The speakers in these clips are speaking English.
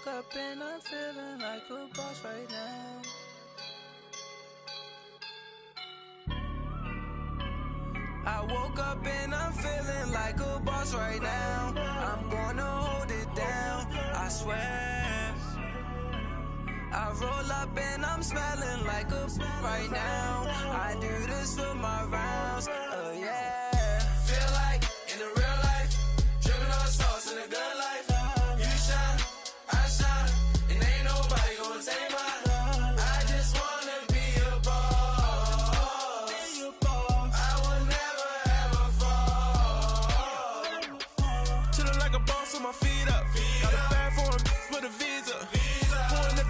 woke up and I'm feeling like a boss right now. I woke up and I'm feeling like a boss right now. I'm gonna hold it down, I swear. I roll up and I'm smelling like a right now. I do this for my rounds, yeah. Feel like in the real life, dripping on sauce in the good life. You shine, I shine, and ain't nobody gonna take mine. I just wanna be a boss. I will never ever fall. Chillin' like a boss with my feet up. Got a bag for him with a visa. Pulling up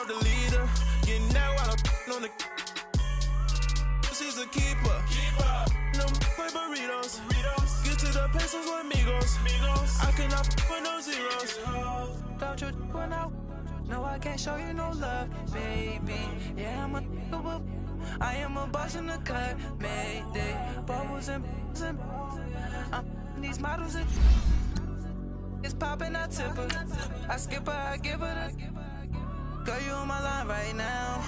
the leader. Getting out while I'm on the. She's a keeper. No play burritos. Get to the pesos with amigos. I cannot with no zeros. Don't you run out? No, I can't show you no love, baby. Yeah, I am a boss in the cut. Mayday. Bubbles and these models and it's popping, I tip her. I skip her, I give her the. Girl, you on my line right now.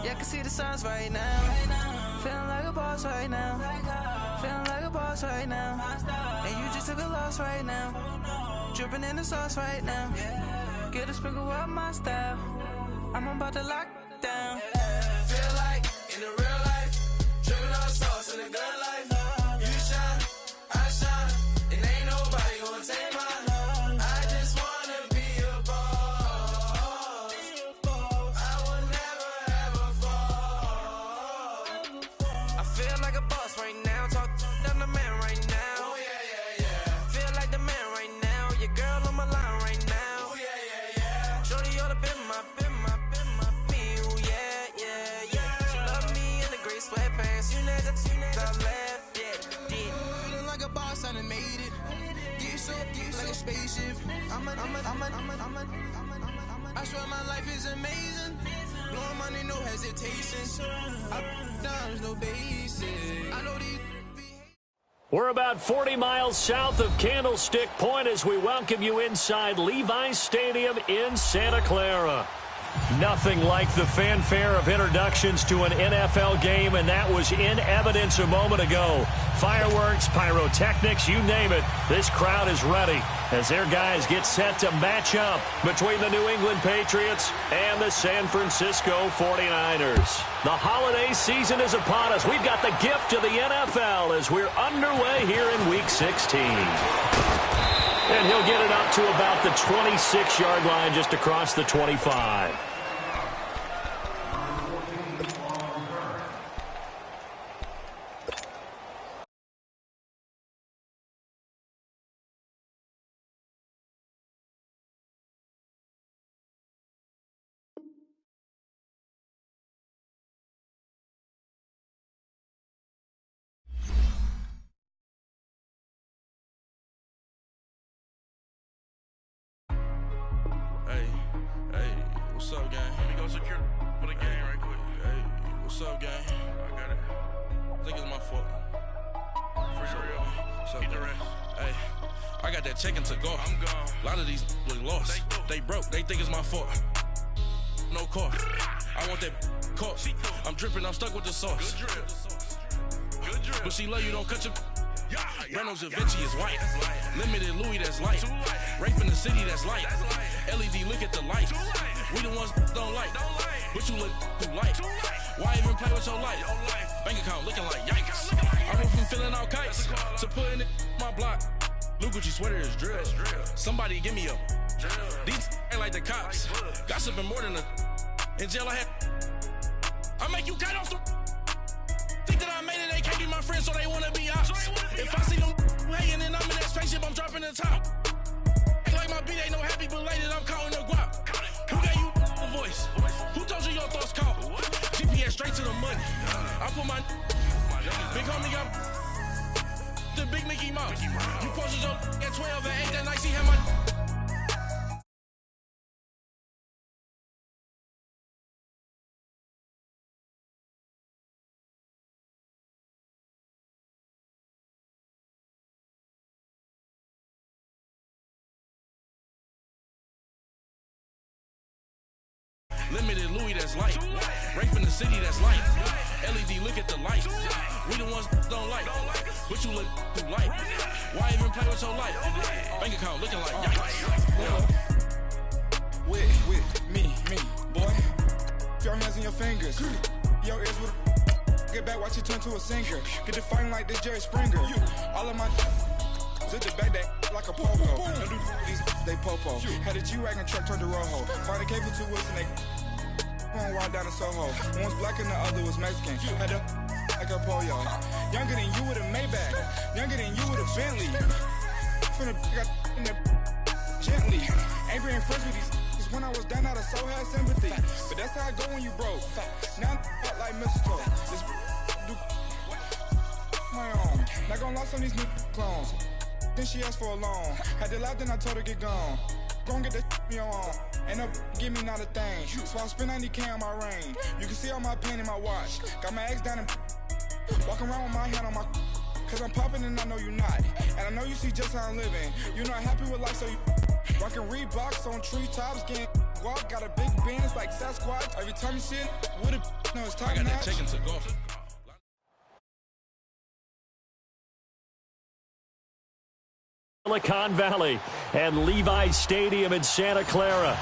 Yeah, I can see the signs right now. Feeling like a boss right now. Feeling like a boss right now. And you just took a loss right now. Dripping in the sauce right now. Get a sprinkle up my style. I'm about to lock down. Feel like in the real life, dripping on sauce in the good life. You shine, I shine, and ain't nobody gonna take mine. I just wanna be a boss. I will never ever fall. I feel like a boss right now. Talk down the man right now. Oh yeah. Feel like the man right now. Your girl on my line right now. Oh yeah. Shorty oughta been my me. Oh yeah. She love me in the gray sweatpants. You never left, yeah. Feeling like a boss, I done made it. Get so like a spaceship. I swear my life is amazing. Blowing money, no hesitation. Down, no basic. I know these. We're about 40 miles south of Candlestick Point as we welcome you inside Levi's Stadium in Santa Clara. Nothing like the fanfare of introductions to an NFL game, and that was in evidence a moment ago. Fireworks, pyrotechnics, you name it. This crowd is ready as their guys get set to match up between the New England Patriots and the San Francisco 49ers. The holiday season is upon us. We've got the gift of the NFL as we're underway here in Week 16. And he'll get it up to about the 26-yard line just across the 25. Hey, what's up, gang? Let me go secure for the game right quick. Hey, what's up, gang? I got it. I think it's my fault. For real. What's up, keep the rest. Hey, I got that check-in to go. I'm gone. A lot of these look lost. They broke. They think it's my fault. No car. I want that car. I'm dripping. I'm stuck with the sauce. Good drip. But she love you. Don't cut your. Reynolds Da Vinci is white. Limited Louis, that's light. Rape in the city, that's light. LED, look at the lights. We the ones don't like. But you look too light. Why even play with your life? Bank account looking like yikes. I went from filling out kites to putting it in my block. Blue Gucci sweater is drill. Somebody give me a. These ain't like the cops. Gossiping more than a. In jail I had. I make you cut off the. Think that I made it, they can't be my friends, so they wanna be ops. If I see them hanging and I'm in that spaceship, I'm dropping the top. Ain't like my beat ain't no happy belated, I'm counting the guap. Who gave you the voice? Who told you your thoughts count? GPS straight to the money. I put my big homie got the big Mickey Mouse. You posted your at 12 and 8 that night, she had my Limited Louis, that's light. Rape in the city, that's light. LED, look at the lights. We the ones don't like. But you look too light. Why even play with your life? Bank account looking like yikes. With me, boy. Your hands and your fingers. Your ears with get back, watch it turn to a singer. Get the fighting like this Jerry Springer. All of my sit the back that like a pogo. Don't do these they popo. Had a G-Wagon truck turned to Rojo. Find a cable 2 wheels and they going wild down in Soho. One was black and the other was Mexican. Had a like a pollo. Younger than you with a Maybach. Younger than you with a Bentley. From the got in the gently. Ain't being friends with these. When I was down out of so had sympathy. But that's how I go when you broke. Now I'm like mistletoe. This do my own. Not gonna lost on these new clones. Then she asked for a loan. Had to laugh, then I told her get gone. Gon' get that me on. Ain't no give me not a thing. So I spend 90K on my ring. You can see all my pain in my watch. Got my ex down and walking around with my hand on my. Cause I'm popping and I know you not. And I know you see just how I'm living. You're not happy with life, so you rockin' Reeboks on treetops, getting walk. Got a big band, it's like Sasquatch. Every time you see it, with a no, it's top I got that notch. chicken to go. Silicon Valley and Levi Stadium in Santa Clara.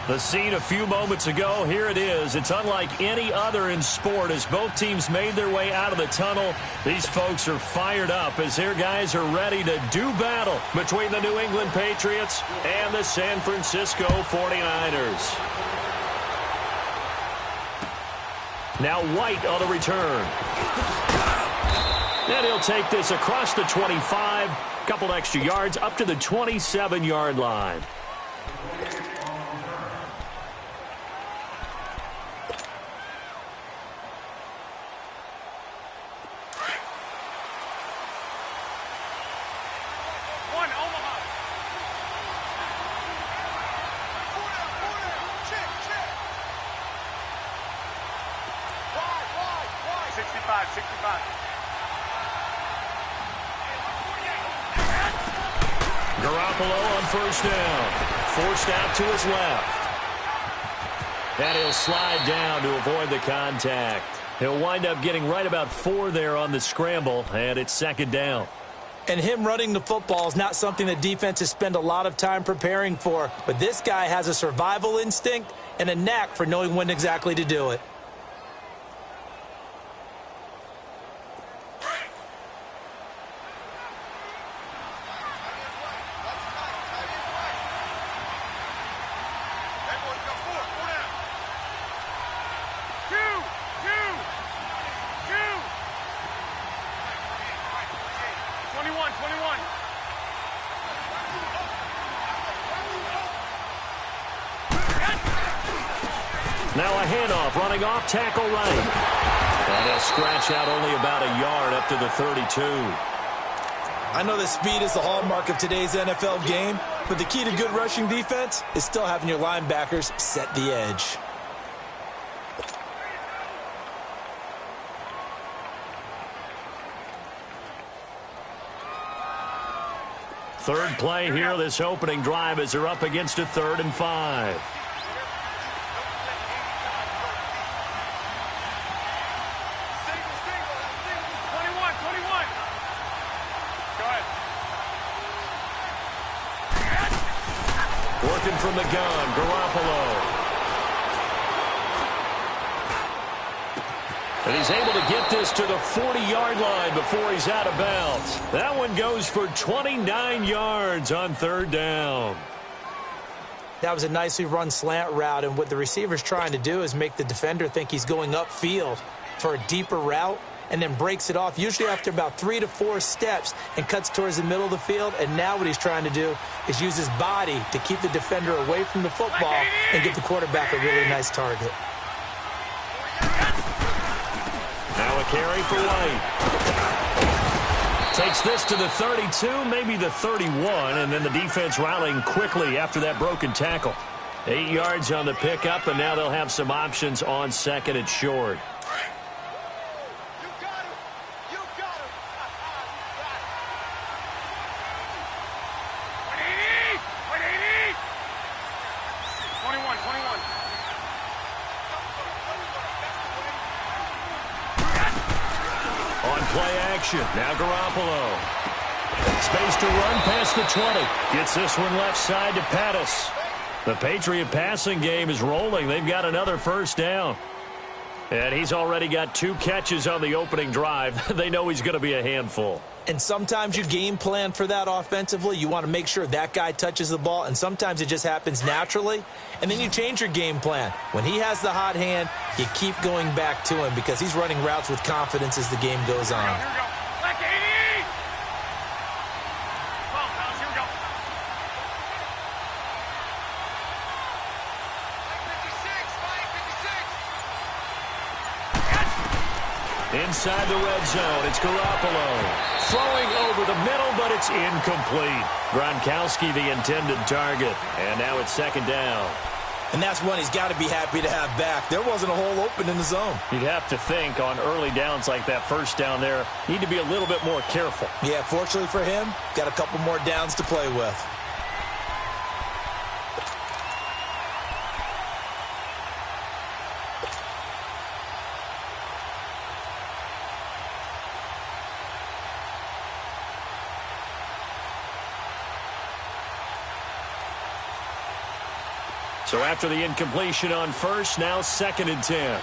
The scene a few moments ago, here it is. It's unlike any other in sport as both teams made their way out of the tunnel. These folks are fired up as their guys are ready to do battle between the New England Patriots and the San Francisco 49ers. Now White on the return. And he'll take this across the 25, couple extra yards up to the 27-yard line. Garoppolo on first down. Forced out to his left. And he'll slide down to avoid the contact. He'll wind up getting right about 4 there on the scramble, and it's second down. And him running the football is not something that defenses spend a lot of time preparing for. But this guy has a survival instinct and a knack for knowing when exactly to do it. Now a handoff, running off, tackle right. And he'll scratch out only about a yard up to the 32. I know that speed is the hallmark of today's NFL game, but the key to good rushing defense is still having your linebackers set the edge. Third play here, this opening drive as they're up against a 3rd and 5. Working from the gun, Garoppolo. And he's able to get this to the 40-yard line before he's out of bounds. That one goes for 29 yards on 3rd down. That was a nicely run slant route, and what the receiver's trying to do is make the defender think he's going upfield for a deeper route, and then breaks it off, usually after about 3 to 4 steps, and cuts towards the middle of the field. And now what he's trying to do is use his body to keep the defender away from the football and give the quarterback a really nice target. Now a carry for White. Takes this to the 32, maybe the 31, and then the defense rallying quickly after that broken tackle. 8 yards on the pickup, and now they'll have some options on 2nd and short. direction. Now Garoppolo. Space to run past the 20. Gets this one left side to Pettis. The Patriot passing game is rolling. They've got another first down. And he's already got 2 catches on the opening drive. They know he's going to be a handful. And sometimes you game plan for that offensively. You want to make sure that guy touches the ball, and sometimes it just happens naturally. And then you change your game plan. When he has the hot hand, you keep going back to him because he's running routes with confidence as the game goes on. Here we go. Black 80! Come on, guys, here we go. Inside the red zone, it's Garoppolo. Throwing over the middle, but it's incomplete. Gronkowski, the intended target. And now it's second down. And that's one he's got to be happy to have back. There wasn't a hole open in the zone. You'd have to think on early downs like that first down there, need to be a little bit more careful. Yeah, fortunately for him, got a couple more downs to play with. So after the incompletion on first, now second and 10.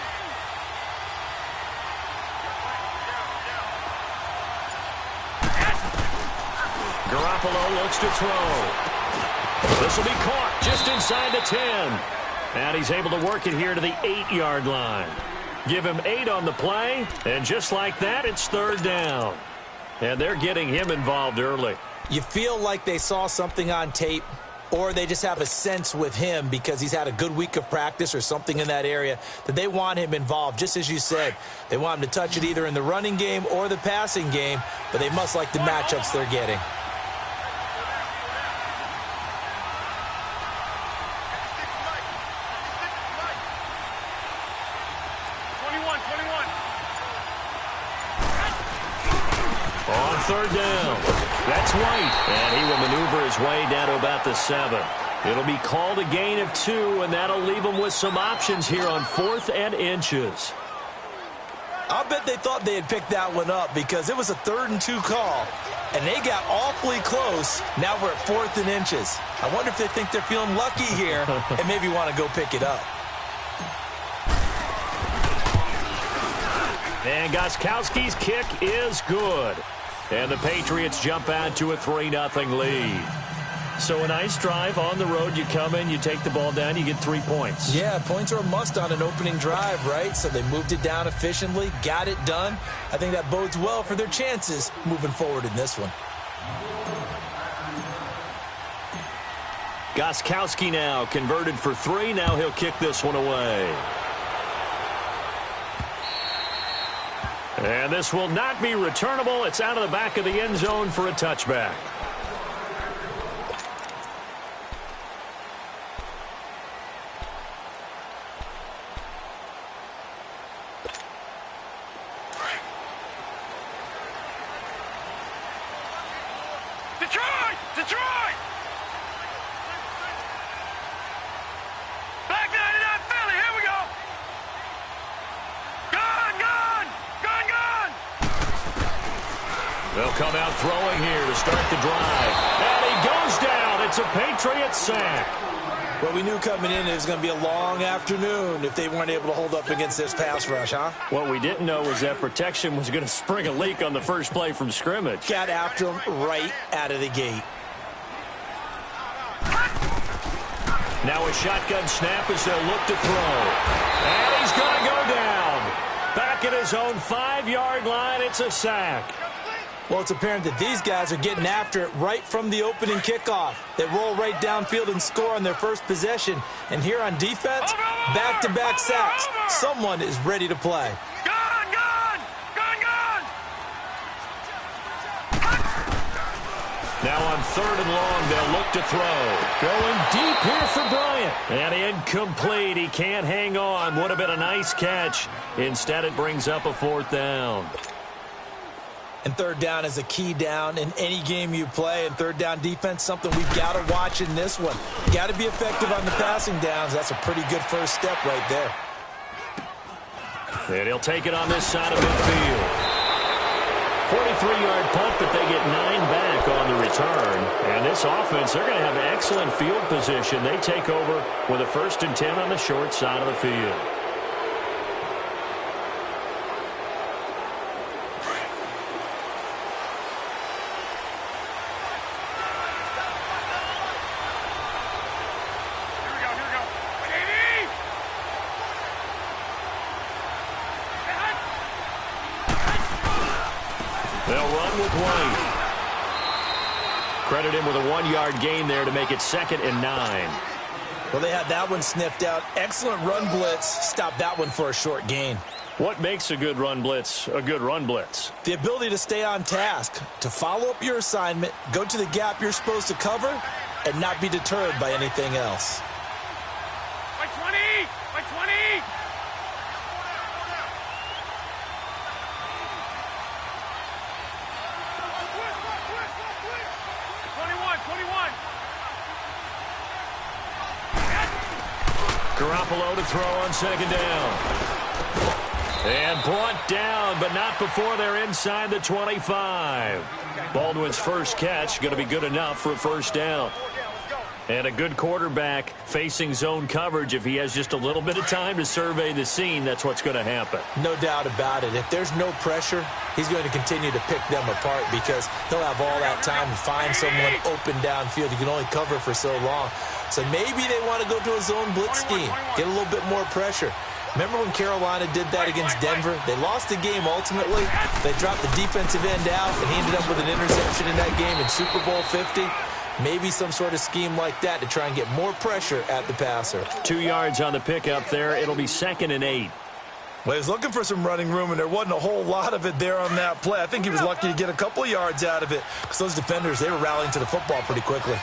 Garoppolo looks to throw. This will be caught just inside the 10. And he's able to work it here to the 8-yard line. Give him 8 on the play, and just like that, it's third down. And they're getting him involved early. You feel like they saw something on tape, or they just have a sense with him because he's had a good week of practice or something in that area that they want him involved. Just as you said, they want him to touch it either in the running game or the passing game, but they must like the matchups they're getting. On third down, that's White, and he will maneuver his way down to about the 7. It'll be called a gain of 2, and that'll leave him with some options here on 4th and inches. I'll bet they thought they had picked that one up because it was a 3rd and 2 call, and they got awfully close. Now we're at 4th and inches. I wonder if they think they're feeling lucky here and maybe want to go pick it up. And Gostkowski's kick is good. And the Patriots jump out to a 3-0 lead. So a nice drive on the road. You come in, you take the ball down, you get 3 points. Yeah, points are a must on an opening drive, right? So they moved it down efficiently, got it done. I think that bodes well for their chances moving forward in this one. Gostkowski now converted for 3. Now he'll kick this one away. And this will not be returnable. It's out of the back of the end zone for a touchback. Detroit! Detroit! Black 99 Philly, here we go! Gone, gone! Gone, gone! They'll come out throwing here to start the drive. And he goes down. It's a Patriot sack. Well, we knew coming in it was going to be a long afternoon if they weren't able to hold up against this pass rush, huh? What we didn't know was that protection was going to spring a leak on the first play from scrimmage. Got after him right out of the gate. Now a shotgun snap as they'll look to throw. And he's going to go down. Back at his own 5-yard line, it's a sack. Well, it's apparent that these guys are getting after it right from the opening kickoff. They roll right downfield and score on their first possession. And here on defense, back-to-back sacks. Someone is ready to play. Gone, gone! Gone, gone! Now on 3rd and long, they'll look to throw. Going deep here for Bryant. And incomplete. He can't hang on. Would have been a nice catch. Instead, it brings up a 4th down. And 3rd down is a key down in any game you play. And 3rd down defense, something we've got to watch in this one. Got to be effective on the passing downs. That's a pretty good first step right there. And he'll take it on this side of midfield. 43-yard punt, but they get 9 back on the return. And this offense, they're going to have excellent field position. They take over with a 1st and 10 on the short side of the field. They'll run with White. Credit him with a 1-yard gain there to make it 2nd and 9. Well, they had that one sniffed out. Excellent run blitz. Stop that one for a short gain. What makes a good run blitz a good run blitz? The ability to stay on task, to follow up your assignment, go to the gap you're supposed to cover, and not be deterred by anything else. By 20! By 20! Garoppolo to throw on 2nd down. And brought down, but not before they're inside the 25. Baldwin's first catch going to be good enough for a 1st down. And a good quarterback facing zone coverage. If he has just a little bit of time to survey the scene, that's what's going to happen. No doubt about it. If there's no pressure, he's going to continue to pick them apart because he'll have all that time to find someone open downfield. You can only cover for so long. So maybe they want to go to a zone blitz scheme, get a little bit more pressure. Remember when Carolina did that against Denver? They lost the game ultimately. They dropped the defensive end out, and he ended up with an interception in that game in Super Bowl 50. Maybe some sort of scheme like that to try and get more pressure at the passer. 2 yards on the pickup there. It'll be 2nd and 8. Well, he was looking for some running room, and there wasn't a whole lot of it there on that play. I think he was lucky to get a couple of yards out of it because those defenders, they were rallying to the football pretty quickly.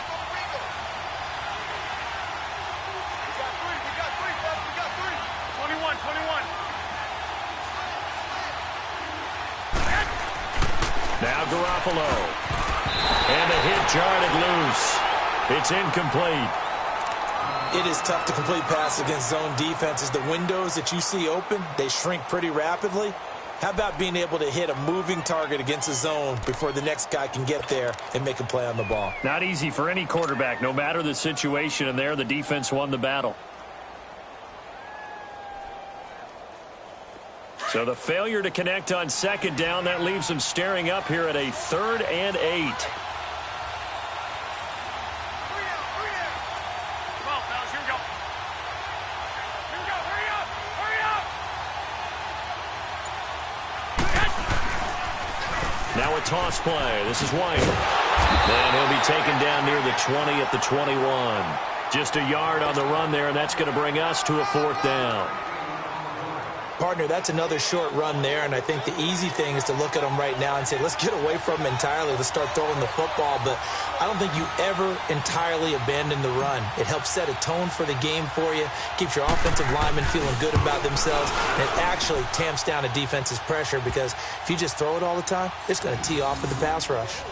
Now Garoppolo. And the hit jarred loose. It's incomplete. It is tough to complete passes against zone defenses. The windows that you see open, they shrink pretty rapidly. How about being able to hit a moving target against a zone before the next guy can get there and make a play on the ball? Not easy for any quarterback, no matter the situation, and there the defense won the battle. So the failure to connect on 2nd down, that leaves them staring up here at a 3rd and 8. Now a toss play. This is White. And he'll be taken down near the 20 at the 21. Just a yard on the run there, and that's going to bring us to a 4th down. Partner, that's another short run there, and I think the easy thing is to look at them right now and say, let's get away from them entirely. Let's start throwing the football, but I don't think you ever entirely abandon the run. It helps set a tone for the game for you, keeps your offensive linemen feeling good about themselves, and it actually tamps down a defense's pressure because if you just throw it all the time, it's going to tee off with the pass rush.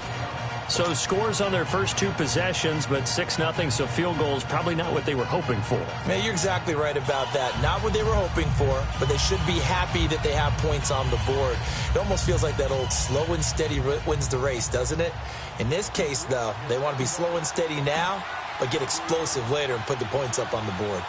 So scores on their first 2 possessions, but 6-0, so field goals probably not what they were hoping for. Man, you're exactly right about that. Not what they were hoping for, but they should be happy that they have points on the board. It almost feels like that old slow and steady wins the race, doesn't it? In this case, though, they want to be slow and steady now, but get explosive later and put the points up on the board.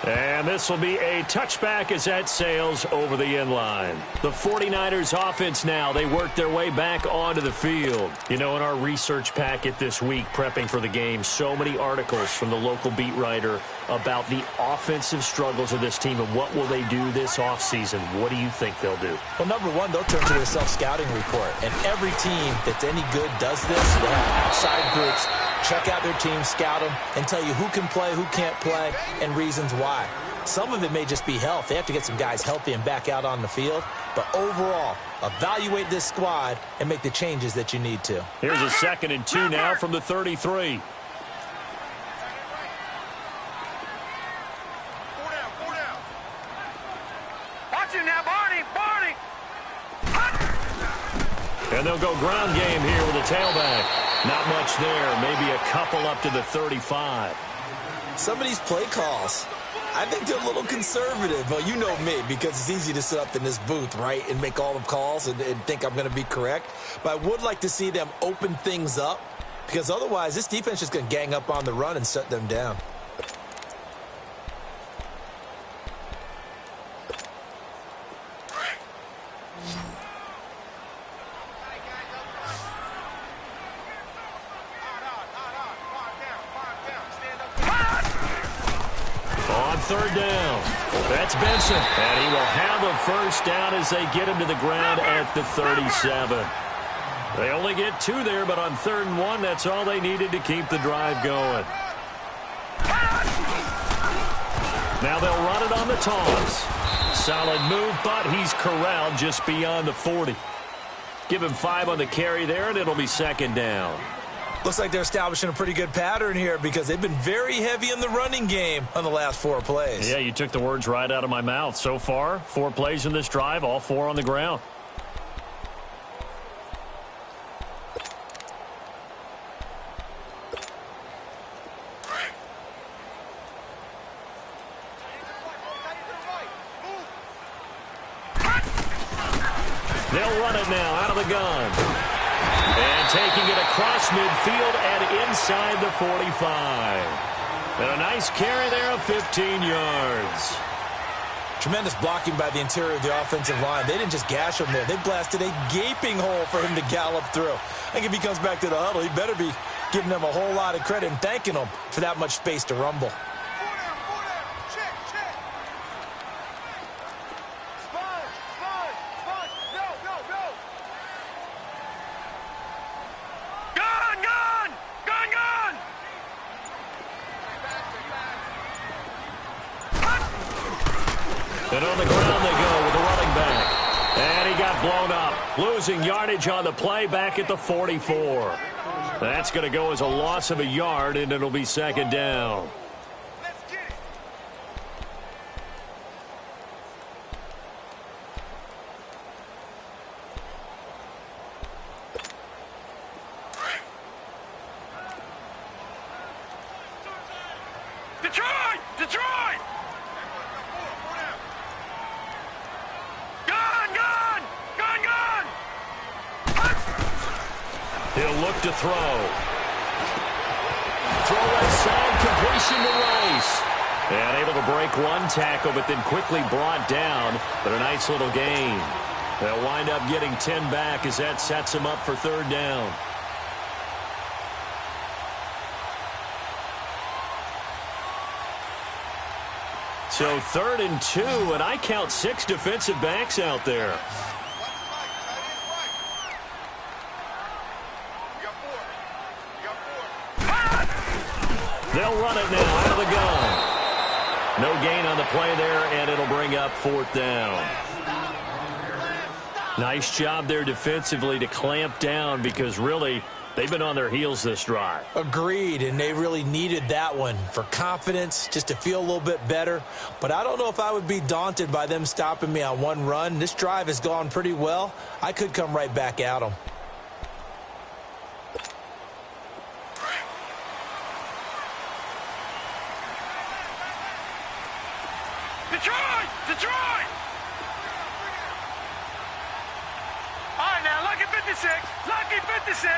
And this will be a touchback as that sails over the end line. The 49ers offense now, they work their way back onto the field. You know, in our research packet this week, prepping for the game, so many articles from the local beat writer about the offensive struggles of this team and what will they do this offseason. What do you think they'll do? Well, number one, they'll turn to their self-scouting report. And every team that's any good does this. They have outside groups. Check out their team, scout them, and tell you who can play, who can't play, and reasons why. Some of it may just be health. They have to get some guys healthy and back out on the field. But overall, evaluate this squad and make the changes that you need to. Here's a 2nd and 2 now from the 33. Watch him now, Barney! Barney! And they'll go ground game here with a tailback. Not much there. Maybe a couple up to the 35. Some of these play calls, I think they're a little conservative. Well, you know me, because it's easy to sit up in this booth, right, and make all the calls and think I'm going to be correct. But I would like to see them open things up, because otherwise this defense is just going to gang up on the run and shut them down. Third down. That's Benson. And he will have a first down as they get him to the ground at the 37. They only get 2 there, but on 3rd and 1, that's all they needed to keep the drive going. Now they'll run it on the toss. Solid move, but he's corralled just beyond the 40. Give him 5 on the carry there, and it'll be 2nd down. Looks like they're establishing a pretty good pattern here, because they've been very heavy in the running game on the last 4 plays. Yeah, you took the words right out of my mouth. So far, 4 plays in this drive, all 4 on the ground. They'll run it now out of the gun. And taking it across midfield and inside the 45. And a nice carry there of 15 yards. Tremendous blocking by the interior of the offensive line. They didn't just gash him there. They blasted a gaping hole for him to gallop through. I think if he comes back to the huddle, he better be giving them a whole lot of credit and thanking them for that much space to rumble. And on the ground they go with the running back. And he got blown up. Losing yardage on the play back at the 44. That's going to go as a loss of a yard, and it'll be 2nd down. Detroit! Detroit! He'll look to throw. Throw right side, completion to Rice. And able to break 1 tackle, but then quickly brought down. But a nice little gain. They'll wind up getting 10 back as that sets him up for 3rd down. So 3rd and 2, and I count 6 defensive backs out there. They'll run it now out of the gun. No gain on the play there, and it'll bring up 4th down. Nice job there defensively to clamp down, because really they've been on their heels this drive. Agreed, and they really needed that one for confidence, just to feel a little bit better. But I don't know if I would be daunted by them stopping me on 1 run. This drive has gone pretty well. I could come right back at them. Detroit! Detroit! All right, now, lucky 56. Lucky 56.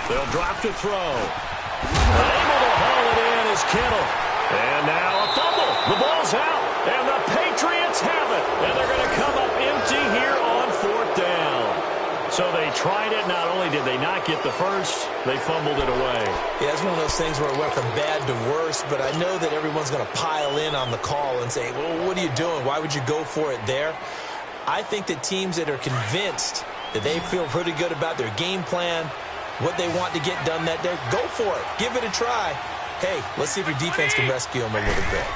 They'll drop to throw. Able to haul it in is Kittle. And now a fumble. The ball's out. And the Patriots have it. And they're going to come up empty here on 4th down. So they tried it. Not only did they not get the first, they fumbled it away. Yeah, it's one of those things where it went from bad to worse, but I know that everyone's going to pile in on the call and say, well, what are you doing? Why would you go for it there? I think that teams that are convinced that they feel pretty good about their game plan, what they want to get done that day, go for it. Give it a try. Hey, let's see if your defense can rescue them a little bit.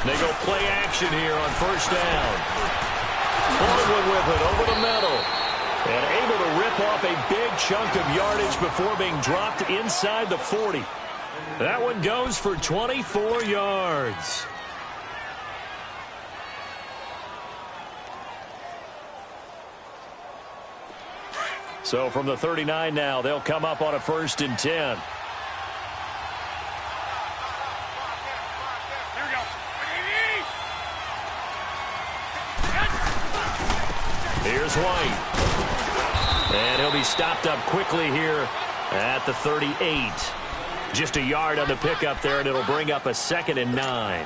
They go play action here on 1st down. Baldwin with it over the middle. And able to rip off a big chunk of yardage before being dropped inside the 40. That one goes for 24 yards. So from the 39 now, they'll come up on a 1st and 10. Here's White. And he'll be stopped up quickly here at the 38. Just a yard on the pickup there, and it'll bring up a 2nd and 9.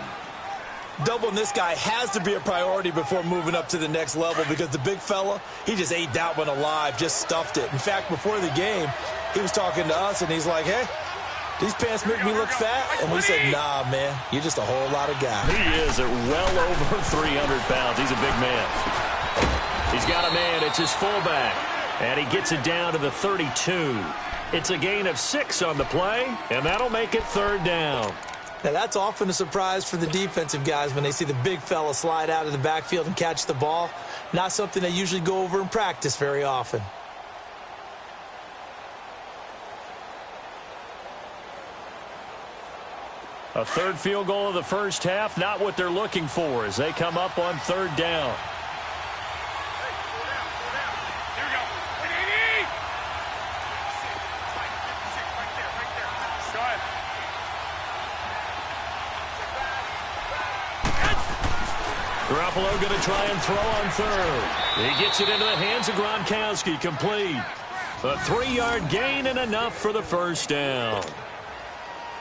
Doubling this guy has to be a priority before moving up to the next level because the big fella, he just ate that one alive, just stuffed it. In fact, before the game, he was talking to us, and he's like, hey, these pants make me look fat? And we said, nah, man, you're just a whole lot of guy. He is at well over 300 pounds. He's a big man. He's got a man. It's his fullback. And he gets it down to the 32. It's a gain of 6 on the play, and that'll make it 3rd down. Now, that's often a surprise for the defensive guys when they see the big fella slide out of the backfield and catch the ball. Not something they usually go over in practice very often. A 3rd field goal of the first half, not what they're looking for as they come up on 3rd down. Garoppolo going to try and throw on 3rd. He gets it into the hands of Gronkowski, complete. A 3-yard gain and enough for the 1st down.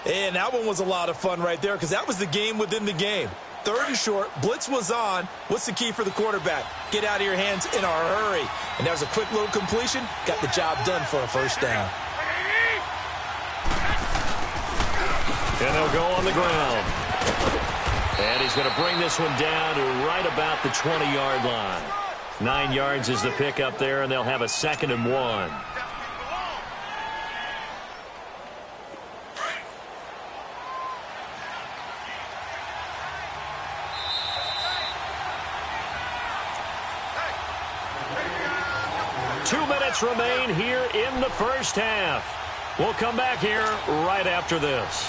And that one was a lot of fun right there because that was the game within the game. 3rd and short, blitz was on. What's the key for the quarterback? Get out of your hands in a hurry. And that was a quick little completion. Got the job done for a 1st down. And they'll go on the ground. And he's going to bring this one down to right about the 20-yard line. 9 yards is the pickup there, and they'll have a 2nd and 1. Two minutes remain here in the first half. We'll come back here right after this.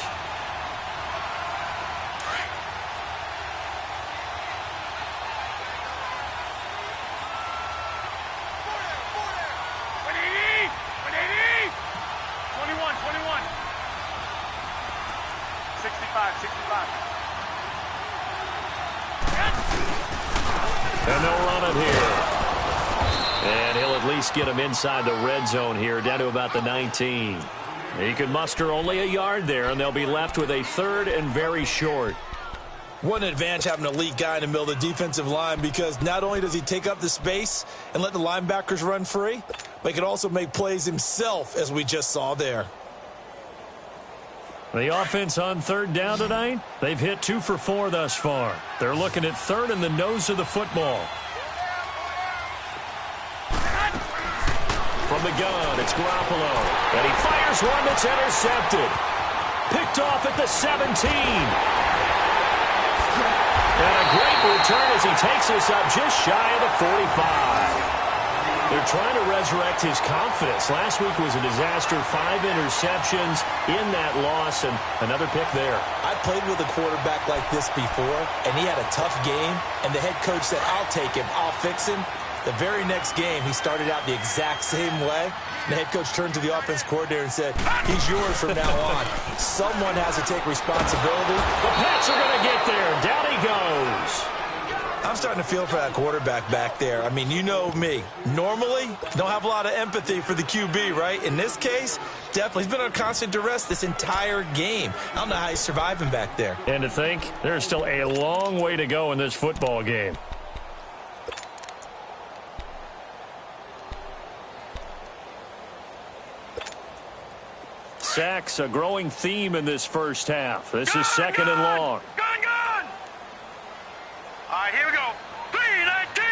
And they'll run it here. And he'll at least get him inside the red zone here, down to about the 19. He can muster only a yard there, and they'll be left with a 3rd and very short. What an advantage having an elite guy in the middle of the defensive line because not only does he take up the space and let the linebackers run free, but he can also make plays himself, as we just saw there. The offense on 3rd down tonight, they've hit 2 for 4 thus far. They're looking at 3rd and the nose of the football. From the gun, it's Garoppolo. And he fires one that's intercepted. Picked off at the 17. And a great return as he takes us up just shy of the 45. They're trying to resurrect his confidence. Last week was a disaster. 5 interceptions in that loss, and another pick there. I played with a quarterback like this before, and he had a tough game, and the head coach said, I'll take him, I'll fix him. The very next game, he started out the exact same way. The head coach turned to the offense coordinator and said, he's yours from now on. Someone has to take responsibility. The Pats are going to get there. Down he goes. I'm starting to feel for that quarterback back there. I mean, you know me. Normally, don't have a lot of empathy for the QB, right? In this case, definitely. He's been on constant duress this entire game. I don't know how he's surviving back there. And to think, there's still a long way to go in this football game. Sacks, a growing theme in this first half. This is 2nd and long. Gun! All right, here we go. 3-19.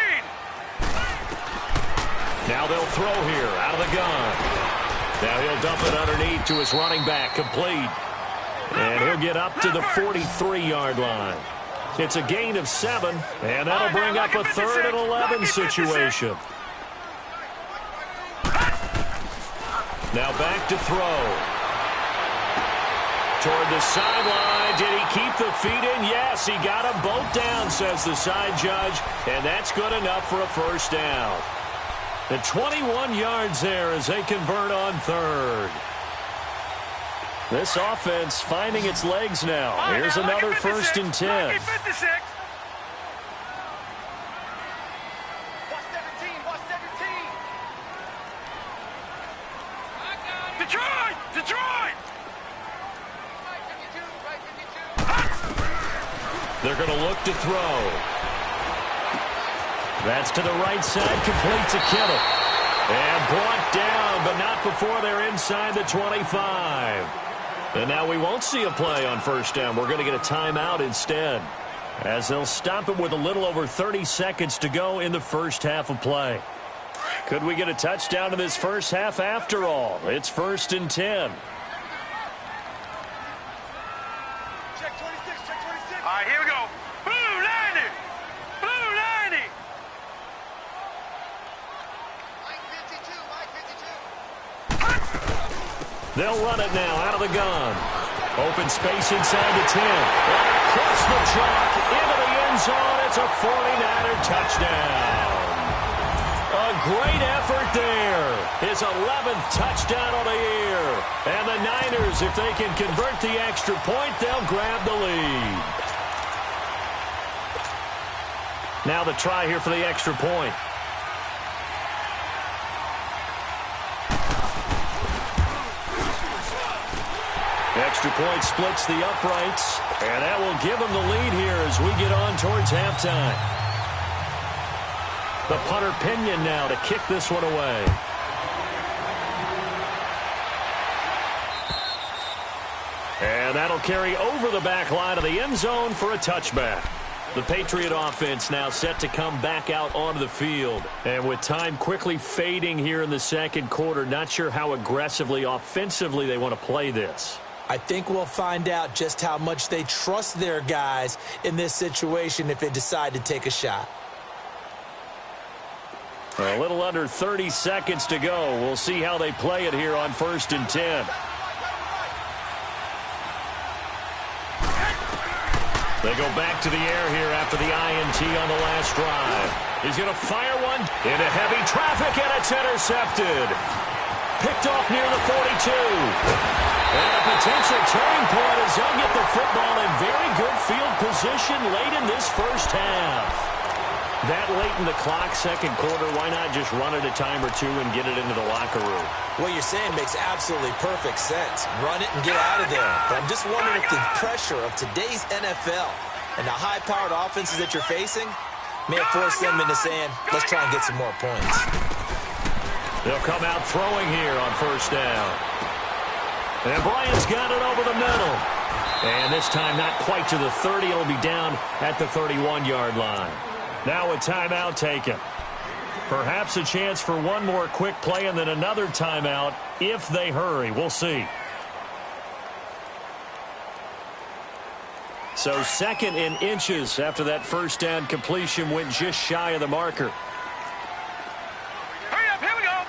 Now they'll throw here out of the gun. Now he'll dump it underneath to his running back, complete. And he'll get up to the 43-yard line. It's a gain of 7, and that'll bring up a 3rd and 11 situation. Now back to throw. Toward the sideline. Did he keep the feet in? Yes, he got them both down, says the side judge. And that's good enough for a 1st down. The 21 yards there as they convert on 3rd. This offense finding its legs now. Here's another 1st and 10. Detroit! Detroit! They're going to look to throw. That's to the right side, complete to Kittle. And brought down, but not before they're inside the 25. And now we won't see a play on first down. We're going to get a timeout instead, as they'll stop it with a little over 30 seconds to go in the first half of play. Could we get a touchdown in this first half after all? It's 1st and 10. Check 26, check 26. All right, here we go. Blue 90! Blue 90! Mike 52, Mike 52. They'll run it now out of the gun. Open space inside the 10. And across the chalk into the end zone. It's a 49er touchdown. A great effort there. His 11th touchdown of the year. And the Niners, if they can convert the extra point, they'll grab the lead. Now the try here for the extra point. Extra point splits the uprights, and that will give them the lead here as we get on towards halftime. The punter Pinion now to kick this one away. And that'll carry over the back line of the end zone for a touchback. The Patriot offense now set to come back out onto the field. And with time quickly fading here in the second quarter, not sure how aggressively, offensively they want to play this. I think we'll find out just how much they trust their guys in this situation if they decide to take a shot. A little under 30 seconds to go. We'll see how they play it here on 1st and 10. They go back to the air here after the INT on the last drive. He's going to fire one into heavy traffic, and it's intercepted. Picked off near the 42. And a potential turning point as they'll get the football in very good field position late in this first half. That late in the clock, second quarter, why not just run it a time or two and get it into the locker room? What you're saying makes absolutely perfect sense. Run it and get out of there. But I'm just wondering if the pressure of today's NFL and the high-powered offenses that you're facing may have forced them into saying, let's try and get some more points. They'll come out throwing here on first down. And Bryant's got it over the middle. And this time not quite to the 30. It'll be down at the 31-yard line. Now a timeout taken. Perhaps a chance for one more quick play and then another timeout if they hurry. We'll see. So 2nd in inches after that first down completion went just shy of the marker. Hurry up, here we go.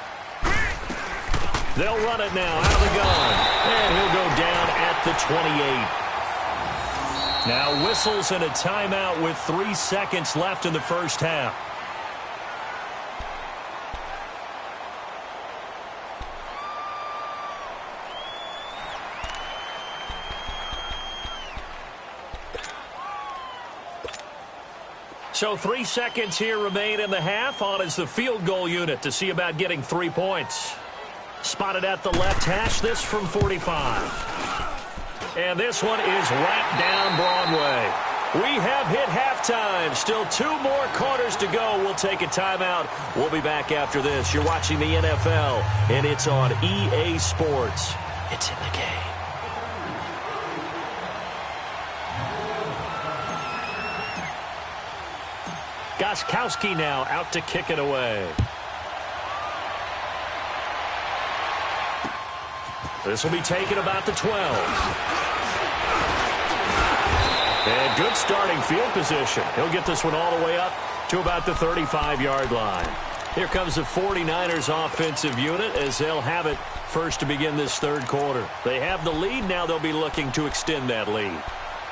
They'll run it now out of the gun. And he'll go down at the 28. Now whistles and a timeout with 3 seconds left in the first half. So 3 seconds here remain in the half. On is the field goal unit to see about getting 3 points. Spotted at the left hash, this from 45. And this one is right down Broadway. We have hit halftime. Still 2 more quarters to go. We'll take a timeout. We'll be back after this. You're watching the NFL, and it's on EA Sports. It's in the game. Gostkowski now out to kick it away. This will be taken about the 12. And good starting field position. He'll get this one all the way up to about the 35-yard line. Here comes the 49ers offensive unit as they'll have it first to begin this third quarter. They have the lead. Now they'll be looking to extend that lead.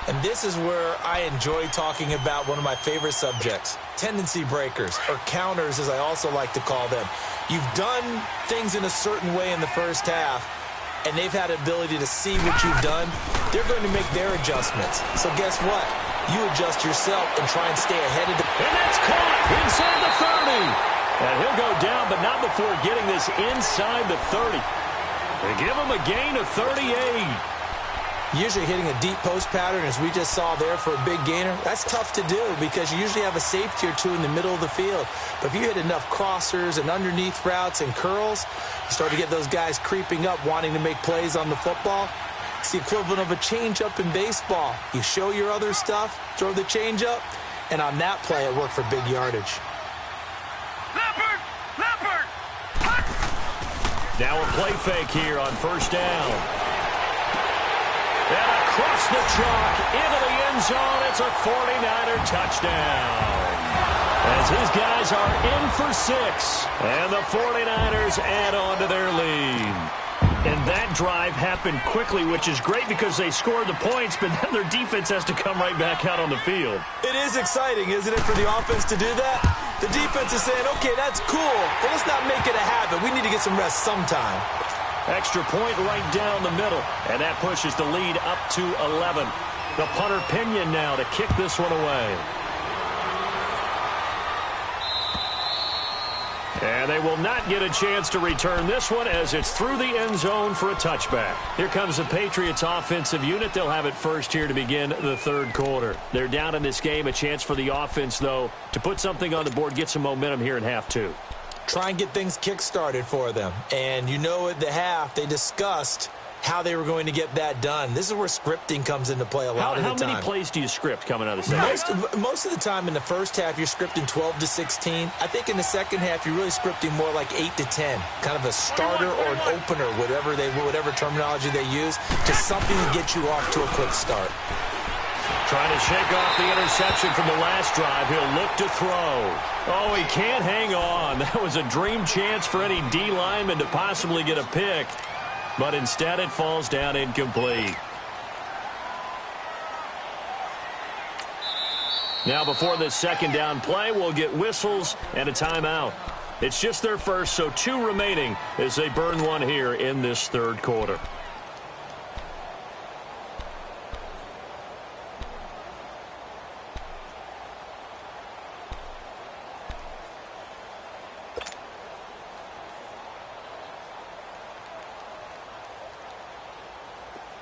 And this is where I enjoy talking about one of my favorite subjects, tendency breakers, or counters as I also like to call them. You've done things in a certain way in the first half, and they've had the ability to see what you've done. They're going to make their adjustments. So guess what? You adjust yourself and try and stay ahead of the... And that's caught inside the 30. And he'll go down, but not before getting this inside the 30. They give him a gain of 38. Usually hitting a deep post pattern, as we just saw there, for a big gainer, that's tough to do because you usually have a safety or two in the middle of the field. But if you hit enough crossers and underneath routes and curls, you start to get those guys creeping up, wanting to make plays on the football. It's the equivalent of a changeup in baseball. You show your other stuff, throw the changeup, and on that play, it worked for big yardage. Leopard! Leopard! Now a play fake here on first down. And across the chalk into the end zone, it's a 49er touchdown. As his guys are in for 6, and the 49ers add on to their lead. And that drive happened quickly, which is great because they scored the points, but then their defense has to come right back out on the field. It is exciting, isn't it, for the offense to do that? The defense is saying, okay, that's cool, but let's not make it a habit. We need to get some rest sometime. Extra point right down the middle, and that pushes the lead up to 11. The punter Pinion now to kick this one away. And they will not get a chance to return this one as it's through the end zone for a touchback. Here comes the Patriots offensive unit. They'll have it first here to begin the third quarter. They're down in this game. A chance for the offense, though, to put something on the board, get some momentum here in half 2. Try and get things kick-started for them. And you know at the half, they discussed how they were going to get that done. This is where scripting comes into play a lot of the time. How many plays do you script coming out of the second? Most of the time in the first half, you're scripting 12 to 16. I think in the second half, you're really scripting more like 8 to 10. Kind of a starter or an opener, whatever terminology they use, just something to get you off to a quick start. Trying to shake off the interception from the last drive. He'll look to throw. Oh, he can't hang on. That was a dream chance for any D lineman to possibly get a pick. But instead it falls down incomplete. Now before this second down play, we'll get whistles and a timeout. It's just their first, so 2 remaining as they burn one here in this third quarter.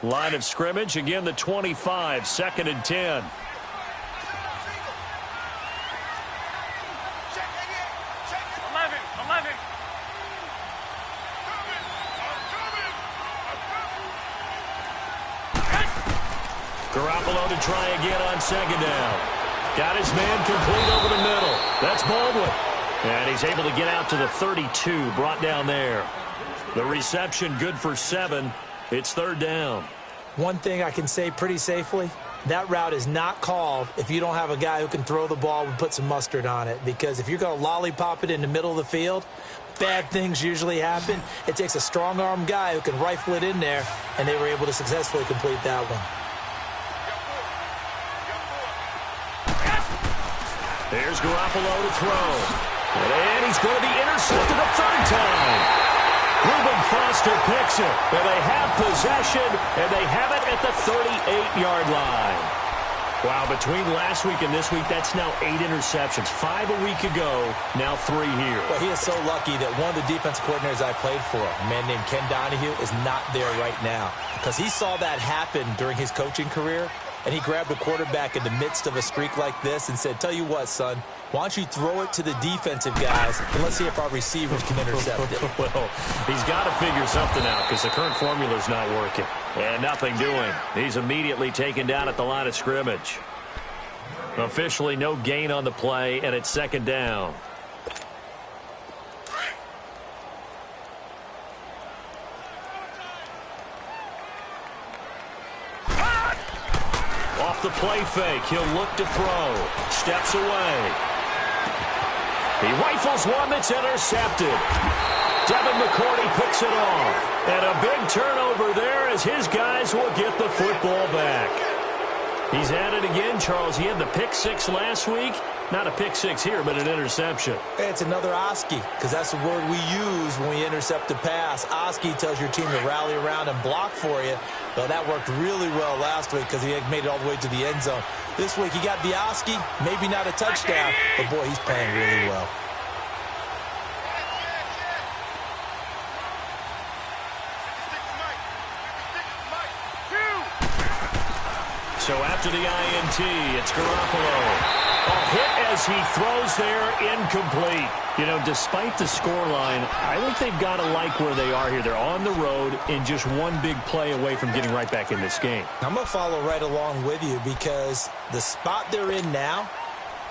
Line of scrimmage, again the 25, 2nd and 10. Garoppolo to try again on second down. Got his man complete over the middle. That's Baldwin. And he's able to get out to the 32, brought down there. The reception good for 7. It's third down. One thing I can say pretty safely, that route is not called if you don't have a guy who can throw the ball and put some mustard on it. Because if you're going to lollipop it in the middle of the field, bad things usually happen. It takes a strong-arm guy who can rifle it in there, and they were able to successfully complete that one. There's Garoppolo to throw. And he's going to be intercepted a third time. Reuben Foster picks it, and they have possession, and they have it at the 38-yard line. Wow, between last week and this week, that's now 8 interceptions. 5 a week ago, now 3 here. Well, he is so lucky that one of the defense coordinators I played for, a man named Ken Donahue, is not there right now. Because he saw that happen during his coaching career, and he grabbed a quarterback in the midst of a streak like this and said, tell you what, son, why don't you throw it to the defensive guys, and let's see if our receivers can intercept it. Well, he's got to figure something out because the current formula is not working. And nothing doing. He's immediately taken down at the line of scrimmage. Officially no gain on the play, and it's second down. Off the play fake, he'll look to throw. Steps away. He rifles one that's intercepted. Devin McCourty picks it off. And a big turnover there as his guys will get the football back. He's at it again, Charles. He had the pick 6 last week. Not a pick 6 here, but an interception. It's another Oski, because that's the word we use when we intercept a pass. Oski tells your team to rally around and block for you. Well, that worked really well last week because he had made it all the way to the end zone. This week he got the Oski, maybe not a touchdown, but boy, he's playing really well. So after the INT, it's Garoppolo. A hit as he throws there, incomplete. You know, despite the scoreline, I think they've got to like where they are here. They're on the road and just one big play away from getting right back in this game. I'm going to follow right along with you because the spot they're in now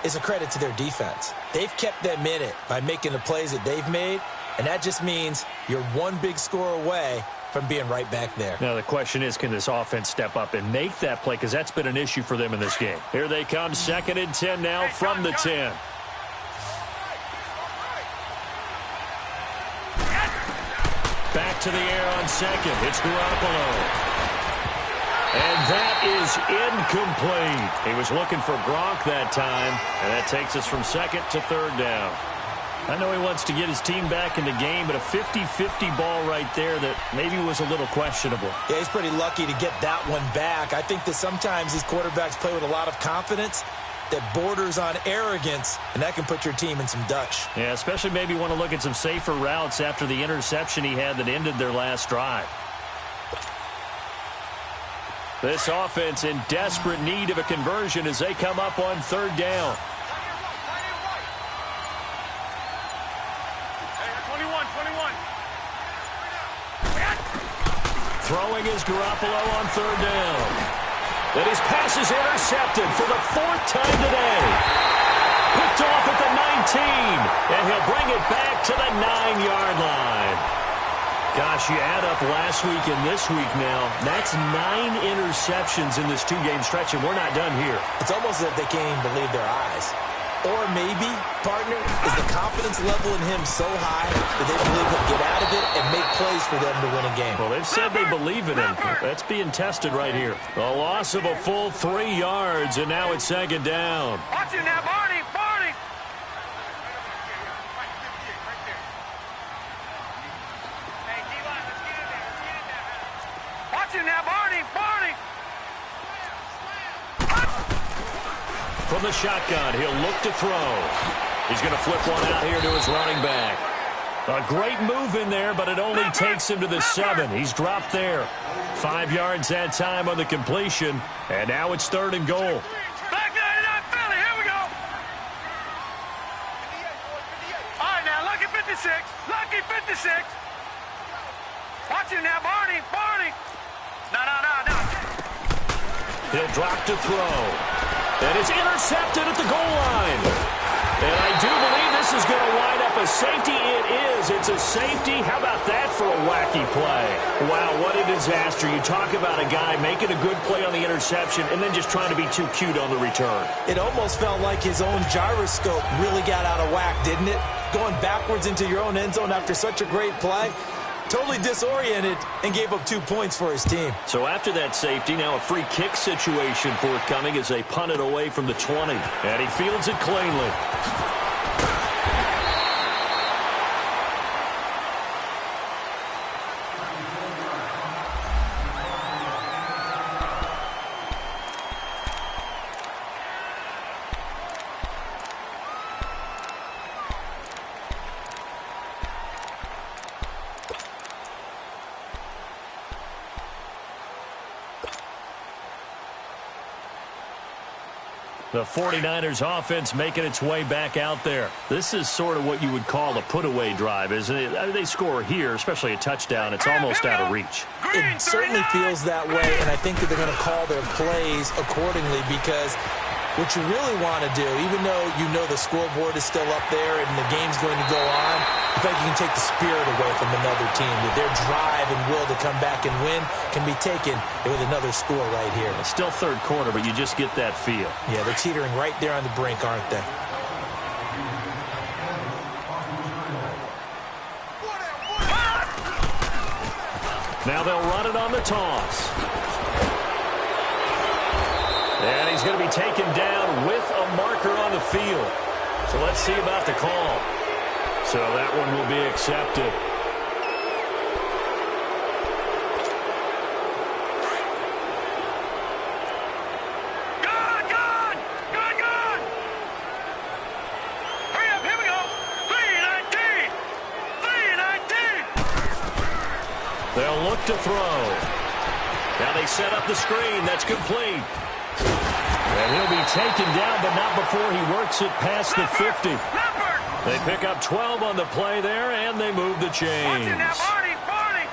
is a credit to their defense. They've kept them in it by making the plays that they've made, and that just means you're one big score away from being right back there. Now the question is, can this offense step up and make that play? Because that's been an issue for them in this game. Here they come, 2nd and 10 now from the 10. Back to the air on 2nd. It's Garoppolo. And that is incomplete. He was looking for Gronk that time, and that takes us from 2nd to 3rd down. I know he wants to get his team back in the game, but a 50-50 ball right there that maybe was a little questionable. Yeah, he's pretty lucky to get that one back. I think that sometimes these quarterbacks play with a lot of confidence that borders on arrogance, and that can put your team in some Dutch. Yeah, especially maybe want to look at some safer routes after the interception he had that ended their last drive. This offense in desperate need of a conversion as they come up on 3rd down. Throwing is Garoppolo on 3rd down. And his pass is intercepted for the 4th time today. Picked off at the 19, and he'll bring it back to the 9-yard line. Gosh, you add up last week and this week now, that's 9 interceptions in this 2-game stretch, and we're not done here. It's almost as if they can't even believe their eyes. Or maybe, partner, is the confidence level in him so high that they believe he'll get out of it and make plays for them to win a game. Well, they've said they believe in him. That's being tested right here. A loss of a full 3 yards, and now it's 2nd down. Watch it now, Barney, Barney. Watch it now, Barney, Barney. From the shotgun, he'll look to throw. He's going to flip one out here to his running back. A great move in there, but it only takes him to the 7. He's dropped there. 5 yards that time on the completion, and now it's 3rd and goal. Back 99 Philly, here we go. All right, now, lucky 56. Lucky 56. Watch it now, Barney, Barney. No. He'll drop to throw. And it's intercepted at the goal line. And I do believe this is going to wind up a safety. It is. It's a safety. How about that for a wacky play? Wow, what a disaster. You talk about a guy making a good play on the interception and then just trying to be too cute on the return. It almost felt like his own gyroscope really got out of whack, didn't it? Going backwards into your own end zone after such a great play. Totally disoriented and gave up 2 points for his team. So after that safety, now a free kick situation forthcoming as they punt it away from the 20. And he fields it cleanly. The 49ers offense making its way back out there. This is sort of what you would call a put-away drive, isn't it? I mean, they score here, especially a touchdown. It's almost out of reach. It certainly feels that way, and I think that they're going to call their plays accordingly because what you really want to do, even though you know the scoreboard is still up there and the game's going to go on, I think you can take the spirit away from another team. That their drive and will to come back and win can be taken with another score right here. It's still 3rd quarter, but you just get that feel. Yeah, they're teetering right there on the brink, aren't they? Now they'll run it on the toss. And he's going to be taken down with a marker on the field. So let's see about the call. So that one will be accepted. Good. Hurry up, here we go. 3-19. They'll look to throw. Now they set up the screen. That's complete. And he'll be taken down, but not before he works it past the 50. They pick up 12 on the play there, and they move the chains.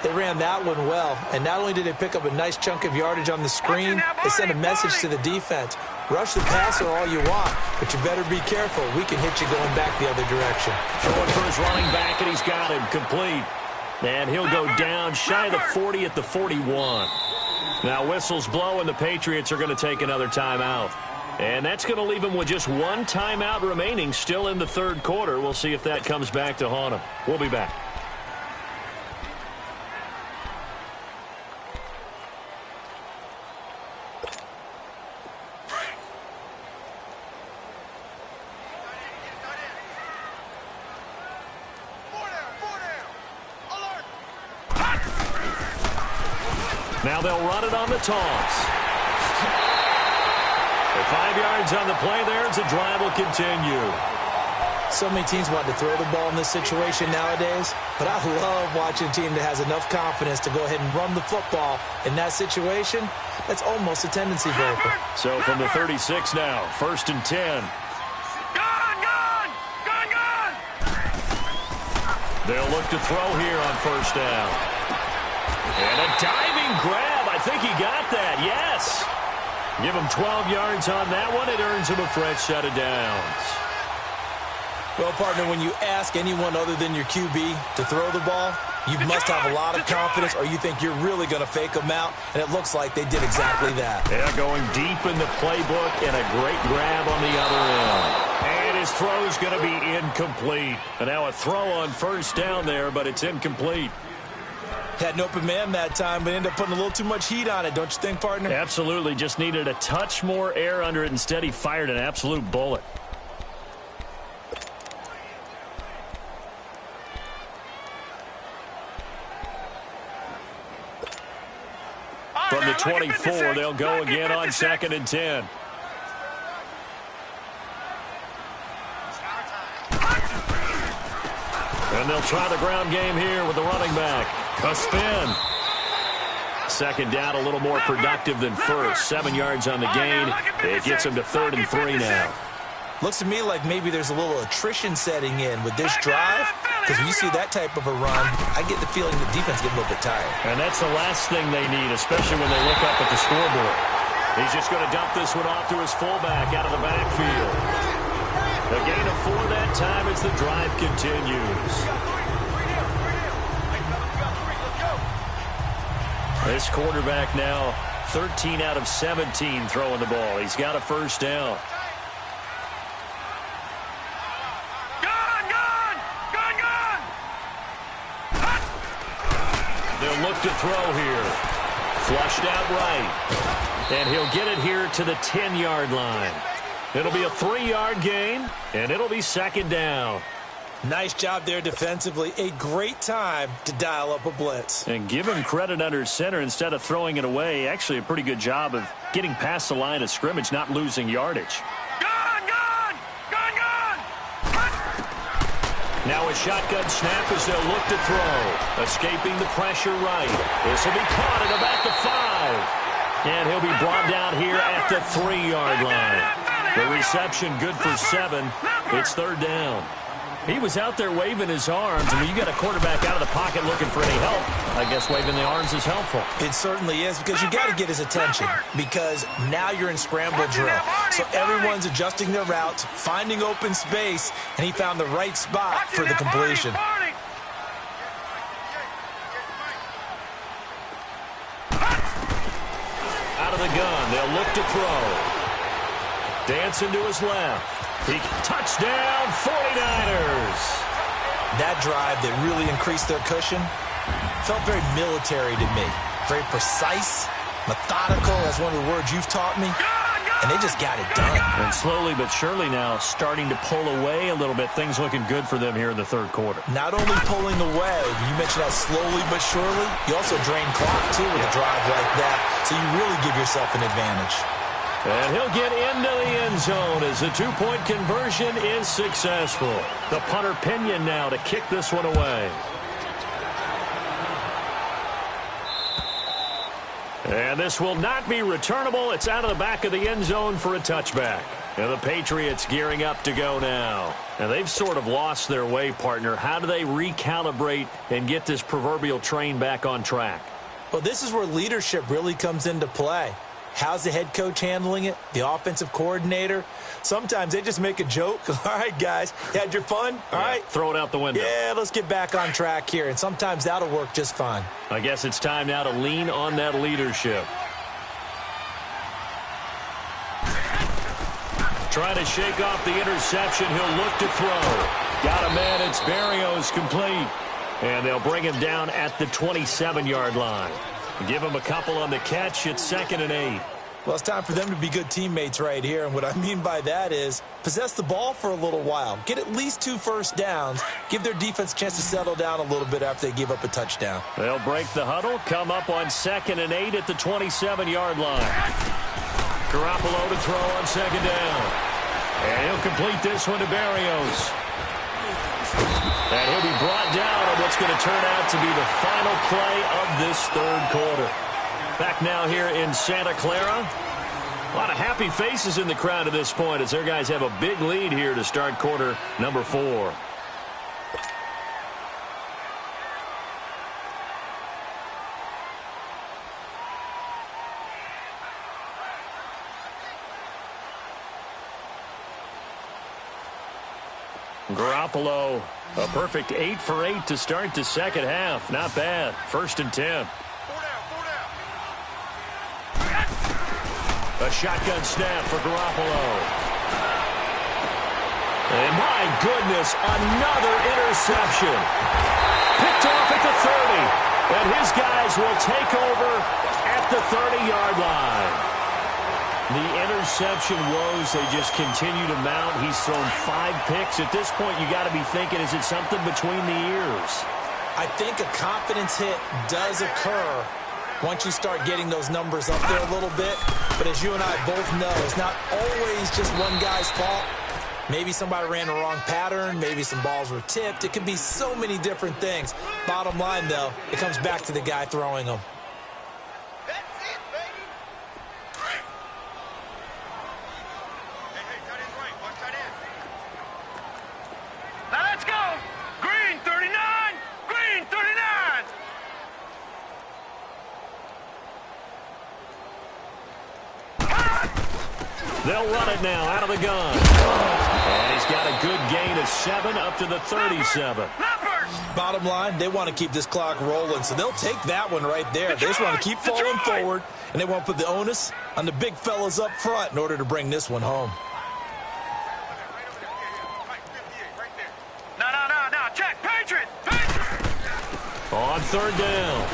They ran that one well, and not only did they pick up a nice chunk of yardage on the screen, they sent a message to the defense. Rush the passer all you want, but you better be careful. We can hit you going back the other direction. Throwing for his running back, and he's got him complete. And he'll go down shy of the 40 at the 41. Now whistles blow, and the Patriots are going to take another timeout. And that's going to leave him with just one timeout remaining still in the third quarter. We'll see if that comes back to haunt him. We'll be back. Now they'll run it on the toss. 5 yards on the play there as the drive will continue. So many teams want to throw the ball in this situation nowadays, but I love watching a team that has enough confidence to go ahead and run the football. In that situation, that's almost a tendency breaker. So from the 36 now, 1st and 10. Gone! They'll look to throw here on 1st down. And a diving grab. I think he got that. Yes. Give him 12 yards on that one. It earns him a fresh set of downs. Well, partner, when you ask anyone other than your QB to throw the ball, you must have a lot of confidence, or you think you're really going to fake them out, and it looks like they did exactly that. Yeah, going deep in the playbook and a great grab on the other end. And his throw's going to be incomplete. And now a throw on 1st down there, but it's incomplete. Had an open man that time, but ended up putting a little too much heat on it, don't you think, partner? Absolutely. Just needed a touch more air under it. Instead, he fired an absolute bullet. From the 24, they'll go again on 2nd and 10. And they'll try the ground game here with the running back. A spin. 2nd down, a little more productive than 1st. 7 yards on the gain. It gets him to 3rd and 3 now. Looks to me like maybe there's a little attrition setting in with this drive, because when you see that type of a run, I get the feeling the defense gets a little bit tired. And that's the last thing they need, especially when they look up at the scoreboard. He's just going to dump this one off to his fullback out of the backfield. A gain of 4 that time as the drive continues. This quarterback now 13 out of 17 throwing the ball. He's got a 1st down. They'll look to throw here. Flushed out right. And he'll get it here to the 10-yard line. It'll be a 3-yard gain, and it'll be 2nd down. Nice job there defensively. A great time to dial up a blitz. And give him credit under center instead of throwing it away. Actually, a pretty good job of getting past the line of scrimmage, not losing yardage. Now a shotgun snap as they'll look to throw. Escaping the pressure right. This will be caught at about the 5. And he'll be brought down here at the 3-yard line. The reception good for 7. It's 3rd down. He was out there waving his arms. I mean, you got a quarterback out of the pocket looking for any help. I guess waving the arms is helpful. It certainly is, because you got to get his attention, because now you're in scramble drill. So everyone's adjusting their routes, finding open space, and he found the right spot for the completion. Out of the gun, they'll look to throw. Dancing to his left. Touchdown, 49ers. That drive that really increased their cushion felt very military to me. Very precise, methodical, that's one of the words you've taught me. And they just got it done. And slowly but surely now starting to pull away a little bit. Things looking good for them here in the 3rd quarter. Not only pulling away, you mentioned that slowly but surely, you also drain clock too with a drive like that. So you really give yourself an advantage. And he'll get into the end zone as the 2-point conversion is successful. The punter Pinion now to kick this one away. And this will not be returnable. It's out of the back of the end zone for a touchback. And the Patriots gearing up to go now. And they've sort of lost their way, partner. How do they recalibrate and get this proverbial train back on track? Well, this is where leadership really comes into play. How's the head coach handling it? The offensive coordinator? Sometimes they just make a joke. All right, guys, you had your fun? All right. Throw it out the window. Yeah, let's get back on track here. And sometimes that'll work just fine. I guess it's time now to lean on that leadership. Trying to shake off the interception. He'll look to throw. Got a man. It's Berrios complete. And they'll bring him down at the 27-yard line. Give him a couple on the catch. It's 2nd and 8. Well, it's time for them to be good teammates right here. And what I mean by that is possess the ball for a little while. Get at least 2 first downs. Give their defense a chance to settle down a little bit after they give up a touchdown. They'll break the huddle. Come up on 2nd and 8 at the 27-yard line. Garoppolo to throw on 2nd down. And he'll complete this one to Berrios. And he'll be brought down on what's going to turn out to be the final play of this 3rd quarter. Back now here in Santa Clara. A lot of happy faces in the crowd at this point as their guys have a big lead here to start quarter number 4. Garoppolo, a perfect 8 for 8 to start the second half. Not bad. 1st and 10. A shotgun snap for Garoppolo. And my goodness, another interception. Picked off at the 30. And his guys will take over at the 30-yard line. The interception woes, they just continue to mount. He's thrown 5 picks. At this point, you got to be thinking, is it something between the ears? I think a confidence hit does occur once you start getting those numbers up there a little bit. But as you and I both know, it's not always just one guy's fault. Maybe somebody ran the wrong pattern. Maybe some balls were tipped. It could be so many different things. Bottom line, though, it comes back to the guy throwing them. Now let's go. Green 39. Green 39. They'll run it now out of the gun. And he's got a good gain of 7 up to the 37. Bottom line, they want to keep this clock rolling, so they'll take that one right there. They just want to keep falling forward, and they want to put the onus on the big fellas up front in order to bring this one home. No, check. Patriot. On 3rd down,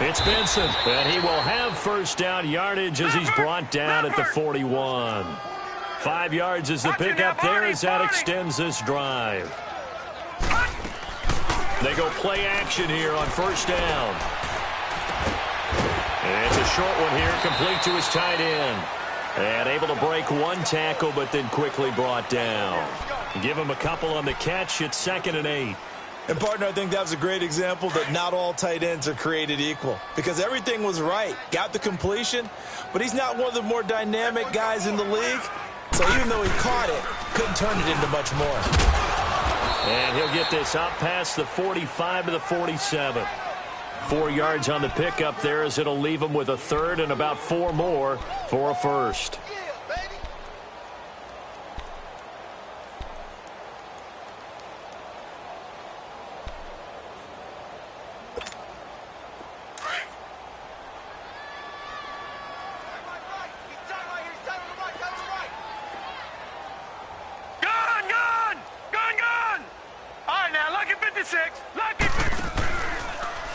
it's Benson, and he will have 1st down yardage as he's brought down at the 41. 5 yards is the pickup there as that extends this drive. They go play action here on 1st down. And it's a short one here, complete to his tight end. And able to break 1 tackle, but then quickly brought down. Give him a couple on the catch. It's 2nd and 8. And, partner, I think that was a great example that not all tight ends are created equal. Because everything was right. Got the completion, but he's not one of the more dynamic guys in the league. So even though he caught it, couldn't turn it into much more. And he'll get this up past the 45 to the 47. 4 yards on the pickup there as it'll leave him with a 3rd and about 4 more for a 1st.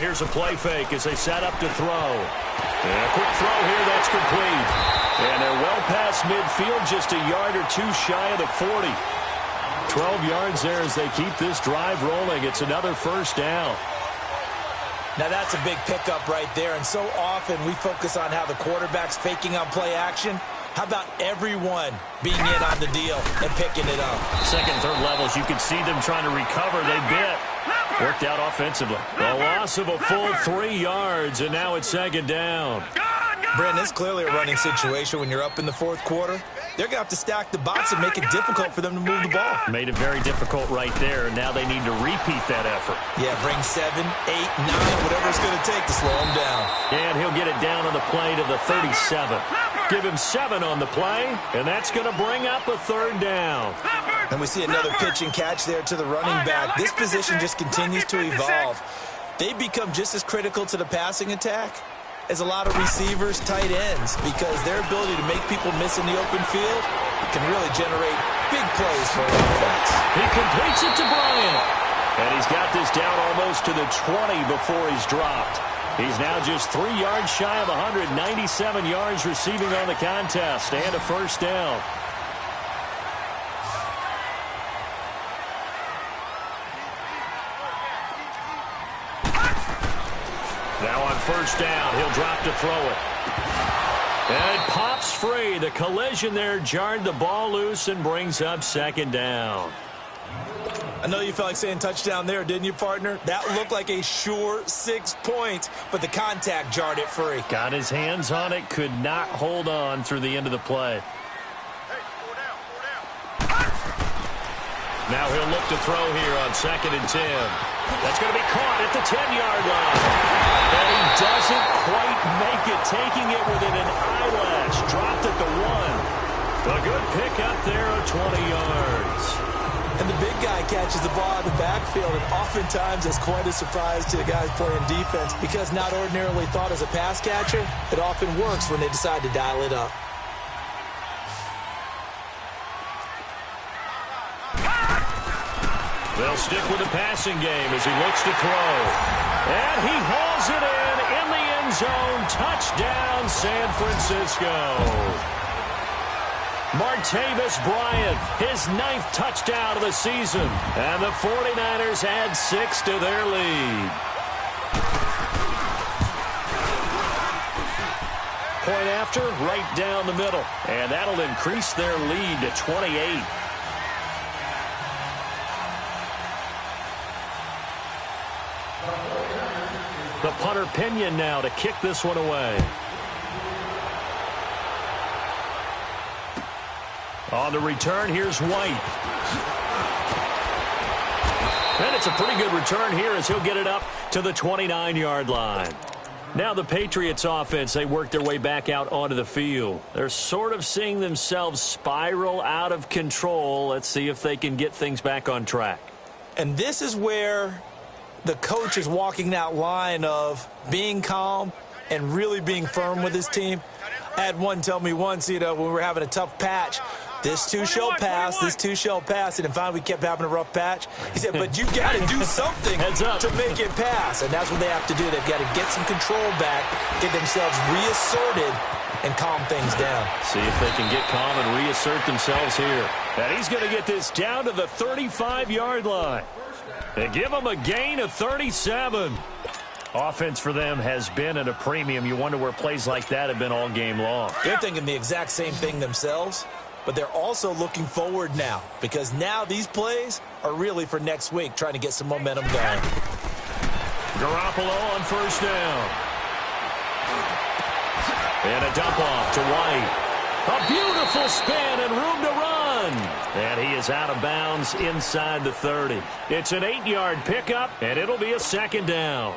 Here's a play fake as they set up to throw. And a quick throw here, that's complete. And they're well past midfield, just a yard or 2 shy of the 40. 12 yards there as they keep this drive rolling. It's another 1st down. Now that's a big pickup right there, and so often we focus on how the quarterback's faking on play action. How about everyone being in on the deal and picking it up? 2nd, 3rd levels, you can see them trying to recover. They bit. Worked out offensively. A loss of a full 3 yards, and now it's 2nd down. Brandon, it's clearly a running situation when you're up in the fourth quarter. They're going to have to stack the box and make it difficult for them to move the ball. Made it very difficult right there, and now they need to repeat that effort. Yeah, bring 7, 8, 9, whatever it's going to take to slow him down. And he'll get it down on the play to the 37. Give him 7 on the play, and that's going to bring up a third down. And we see another pitch and catch there to the running back. This position just continues to evolve. They become just as critical to the passing attack as a lot of receivers, tight ends, because their ability to make people miss in the open field can really generate big plays for an offense. He completes it to Bryant. And he's got this down almost to the 20 before he's dropped. He's now just 3 yards shy of 197 yards receiving on the contest and a first down. Now on first down, he'll drop to throw it. And it pops free. The collision there jarred the ball loose and brings up second down. I know you felt like saying touchdown there, didn't you, partner? That looked like a sure 6 points, but the contact jarred it free. Got his hands on it, could not hold on through the end of the play. Now he'll look to throw here on 2nd and 10. That's going to be caught at the 10-yard line. And he doesn't quite make it, taking it within an eyelash. Dropped at the 1. A good pickup there of 20 yards. And the big guy catches the ball in the backfield, and oftentimes it's quite a surprise to the guys playing defense because not ordinarily thought as a pass catcher, it often works when they decide to dial it up. They'll stick with the passing game as he looks to throw. And he hauls it in the end zone. Touchdown, San Francisco. Martavis Bryant, his 9th touchdown of the season. And the 49ers add 6 to their lead. Point after, right down the middle. And that'll increase their lead to 28. The punter Pinion now to kick this one away. On the return, here's White. And it's a pretty good return here as he'll get it up to the 29-yard line. Now the Patriots offense, they work their way back out onto the field. They're sort of seeing themselves spiral out of control. Let's see if they can get things back on track. And this is where the coach is walking that line of being calm and really being firm with his team. I had one tell me once, when we were having a tough patch, this too shall pass, this too shall pass. And finally we kept having a rough patch. He said, but you got to do something to make it pass. And that's what they have to do. They've got to get some control back, get themselves reasserted, and calm things down. See if they can get calm and reassert themselves here. And he's going to get this down to the 35-yard line. They give them a gain of 37. Offense for them has been at a premium. You wonder where plays like that have been all game long. They're thinking the exact same thing themselves, but they're also looking forward now because now these plays are really for next week, trying to get some momentum going. Garoppolo on first down. And a dump off to White. A beautiful spin and room to run. And he is out of bounds inside the 30. It's an 8-yard pickup, and it'll be a second down.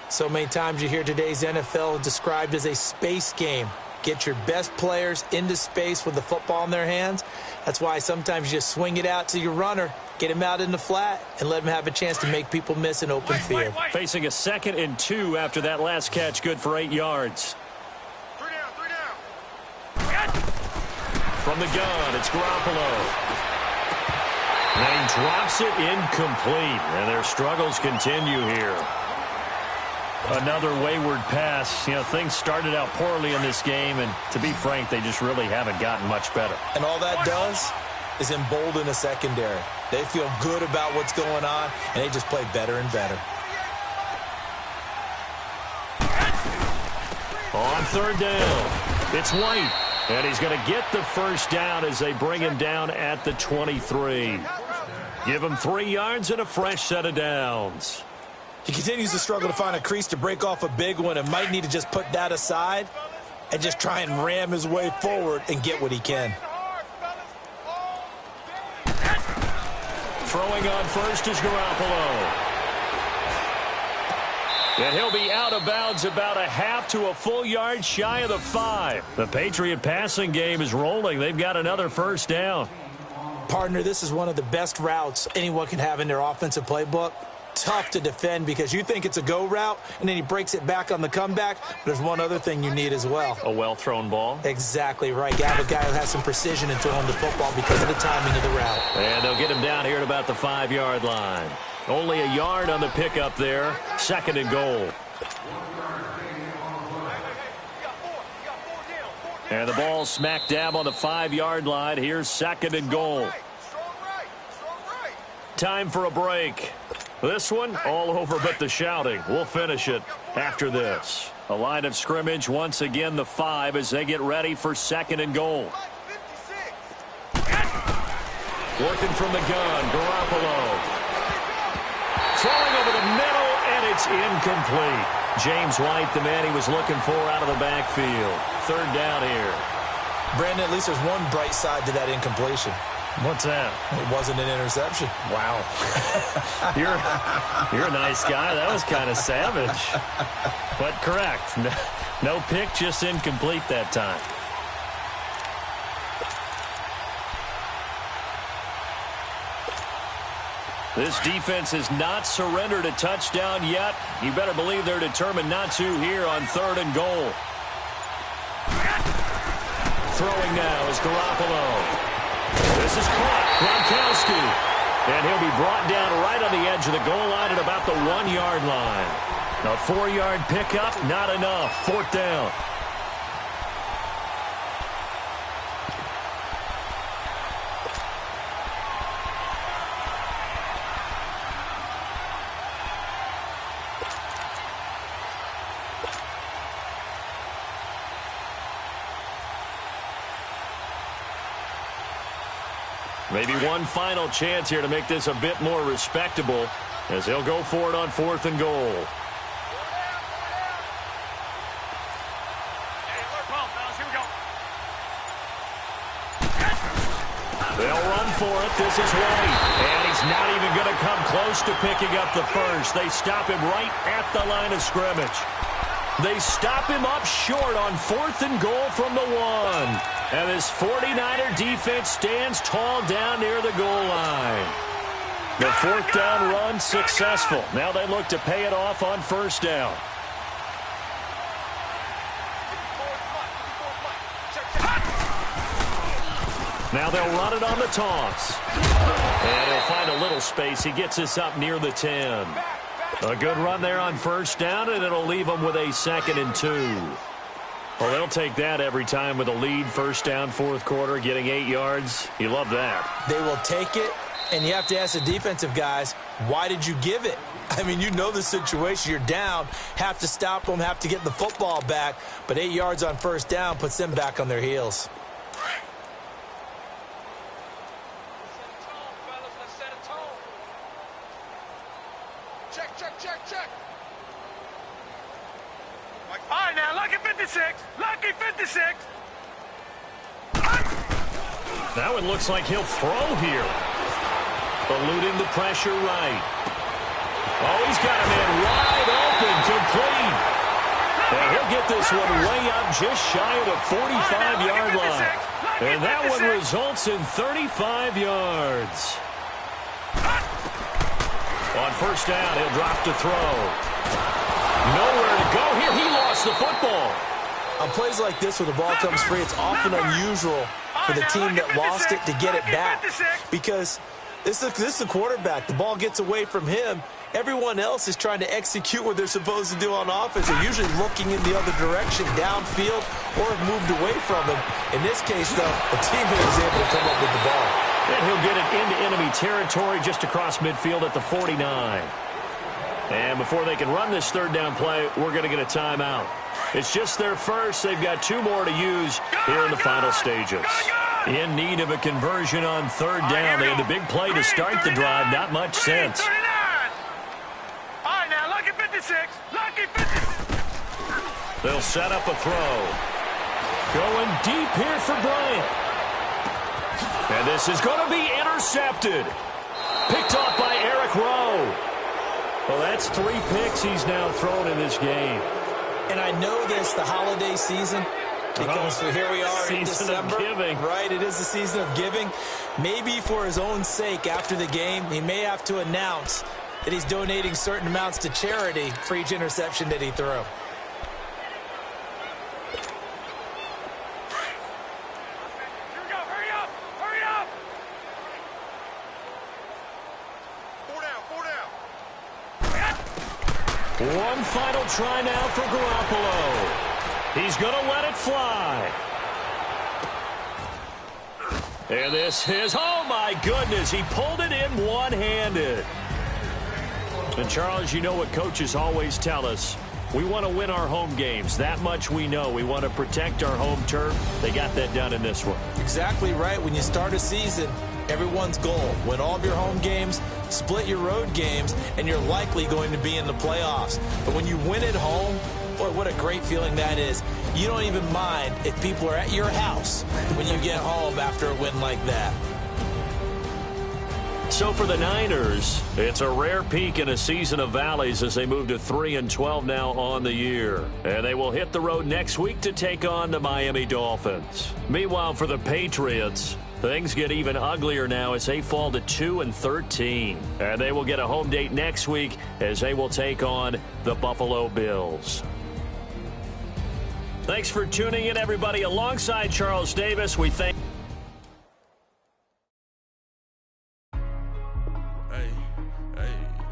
So many times you hear today's NFL described as a space game. Get your best players into space with the football in their hands. That's why sometimes you just swing it out to your runner, get him out in the flat, and let him have a chance to make people miss an open field. Facing a 2nd and 2 after that last catch, good for 8 yards. From the gun, it's Garoppolo. And he drops it incomplete. And their struggles continue here. Another wayward pass. Things started out poorly in this game, and to be frank, they just really haven't gotten much better. And all that does is embolden a secondary. They feel good about what's going on, and they just play better and better. On third down, it's White. And he's going to get the first down as they bring him down at the 23. Give him 3 yards and a fresh set of downs. He continues to struggle to find a crease to break off a big one and might need to just put that aside and just try and ram his way forward and get what he can. Throwing on first is Garoppolo. And he'll be out of bounds about a half to a full yard shy of the 5. The Patriot passing game is rolling. They've got another first down. Partner, this is one of the best routes anyone can have in their offensive playbook. Tough to defend because you think it's a go route, and then he breaks it back on the comeback. There's one other thing you need as well. A well-thrown ball. Exactly right. You have a guy who has some precision in throwing the football because of the timing of the route. And they'll get him down here at about the 5-yard line. Only a yard on the pickup there. 2nd and goal. And the ball smack dab on the 5-yard line. Here's 2nd and goal. Time for a break. This one, all over but the shouting. We'll finish it after this. A line of scrimmage, once again, the 5 as they get ready for 2nd and goal. Working from the gun, Garoppolo. Throwing over the middle, and it's incomplete. James White, the man he was looking for out of the backfield. 3rd down here. Brandon, at least there's one bright side to that incompletion. What's that? It wasn't an interception. Wow. You're a nice guy. That was kind of savage. But correct. No pick, just incomplete that time. This defense has not surrendered a touchdown yet. You better believe they're determined not to here on 3rd and goal. Throwing now is Garoppolo. This is caught. Gronkowski. And he'll be brought down right on the edge of the goal line at about the 1-yard line. A 4-yard pickup, not enough. 4th down. Maybe one final chance here to make this a bit more respectable as they'll go for it on 4th and goal. They'll run for it. This is White. And he's not even going to come close to picking up the first. They stop him right at the line of scrimmage. They stop him up short on 4th and goal from the 1. And this 49er defense stands tall down near the goal line. The 4th down run successful. Now they look to pay it off on 1st down. Now they'll run it on the toss. And he'll find a little space. He gets us up near the 10. A good run there on 1st down, and it'll leave them with a 2nd and 2. Well, they'll take that every time with a lead. 1st down, 4th quarter, getting 8 yards. You love that. They will take it, and you have to ask the defensive guys, why did you give it? I mean, you know the situation. You're down, have to stop them, have to get the football back, but 8 yards on 1st down puts them back on their heels. Check. All right, now, lucky 56. Lucky 56. That one looks like he'll throw here. Eluding the pressure right. Oh, he's got a man wide open, complete. And he'll get this one way up just shy of the 45-yard line. And that one results in 35 yards. On 1st down, he'll drop to throw. Nowhere to go here. He lost the football. On plays like this where the ball comes free, it's often unusual for the team that lost it to get it back. Because this is the quarterback. The ball gets away from him. Everyone else is trying to execute what they're supposed to do on offense. They're usually looking in the other direction, downfield, or have moved away from him. In this case, though, the teammate is able to come up with the ball. And he'll get it into enemy territory just across midfield at the 49. And before they can run this 3rd down play, we're going to get a timeout. It's just their first. They've got 2 more to use here in the final stages. In need of a conversion on 3rd down. They had the big play to start the drive. Not much sense. All right, now, lucky 56. Lucky 56. They'll set up a throw. Going deep here for Bryant. And this is going to be intercepted. Picked off by Eric Rowe. Well, that's 3 picks he's now thrown in this game. And I know this, the holiday season, because here we are in December. Season of giving. Right, it is the season of giving. Maybe for his own sake after the game, he may have to announce that he's donating certain amounts to charity for each interception that he threw. One final try now for Garoppolo. He's going to let it fly. And this is, oh my goodness, he pulled it in one-handed. And Charles, you know what coaches always tell us. We want to win our home games. That much we know. We want to protect our home turf. They got that done in this one. Exactly right. When you start a season, everyone's goal, win all of your home games, split your road games, and you're likely going to be in the playoffs. But when you win at home, boy, what a great feeling that is. You don't even mind if people are at your house when you get home after a win like that. So for the Niners, it's a rare peak in a season of valleys as they move to 3-12 now on the year. And they will hit the road next week to take on the Miami Dolphins. Meanwhile, for the Patriots, things get even uglier now as they fall to 2-13. And they will get a home date next week as they will take on the Buffalo Bills. Thanks for tuning in, everybody. Alongside Charles Davis, we thank...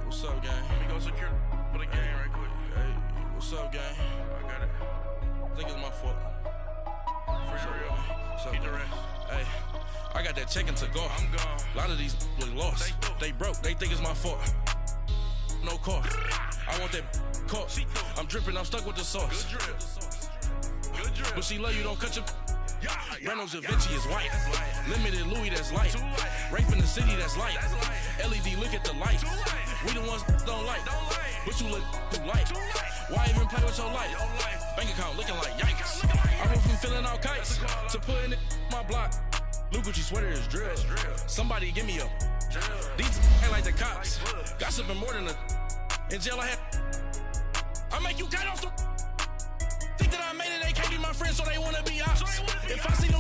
What's up, gang? Let me go secure for the game right quick. Hey, what's up, gang? I got it. I think it's my fault. For real. What's up, keep the rest. Hey, I got that check-in to go. I'm gone. A lot of these look lost. They broke. They think it's my fault. No car. I want that caught. I'm dripping. I'm stuck with the sauce. Good drip. Good drip. But she love you. Don't cut your... Reynolds Da Vinci is white. Limited Louis, that's light. Rape in the city, that's light. LED, look at the light. We the ones don't like. But you look too light. Why even play with your life? Bank account looking like yikes. I went from filling out kites to putting it in my block. Blue Gucci sweater is drill. Somebody give me a. These ain't like the cops. Gossiping more than a. In jail I had. I make you cut off the. Think that I made it, they can't be my friends, so they wanna be ops. If I see them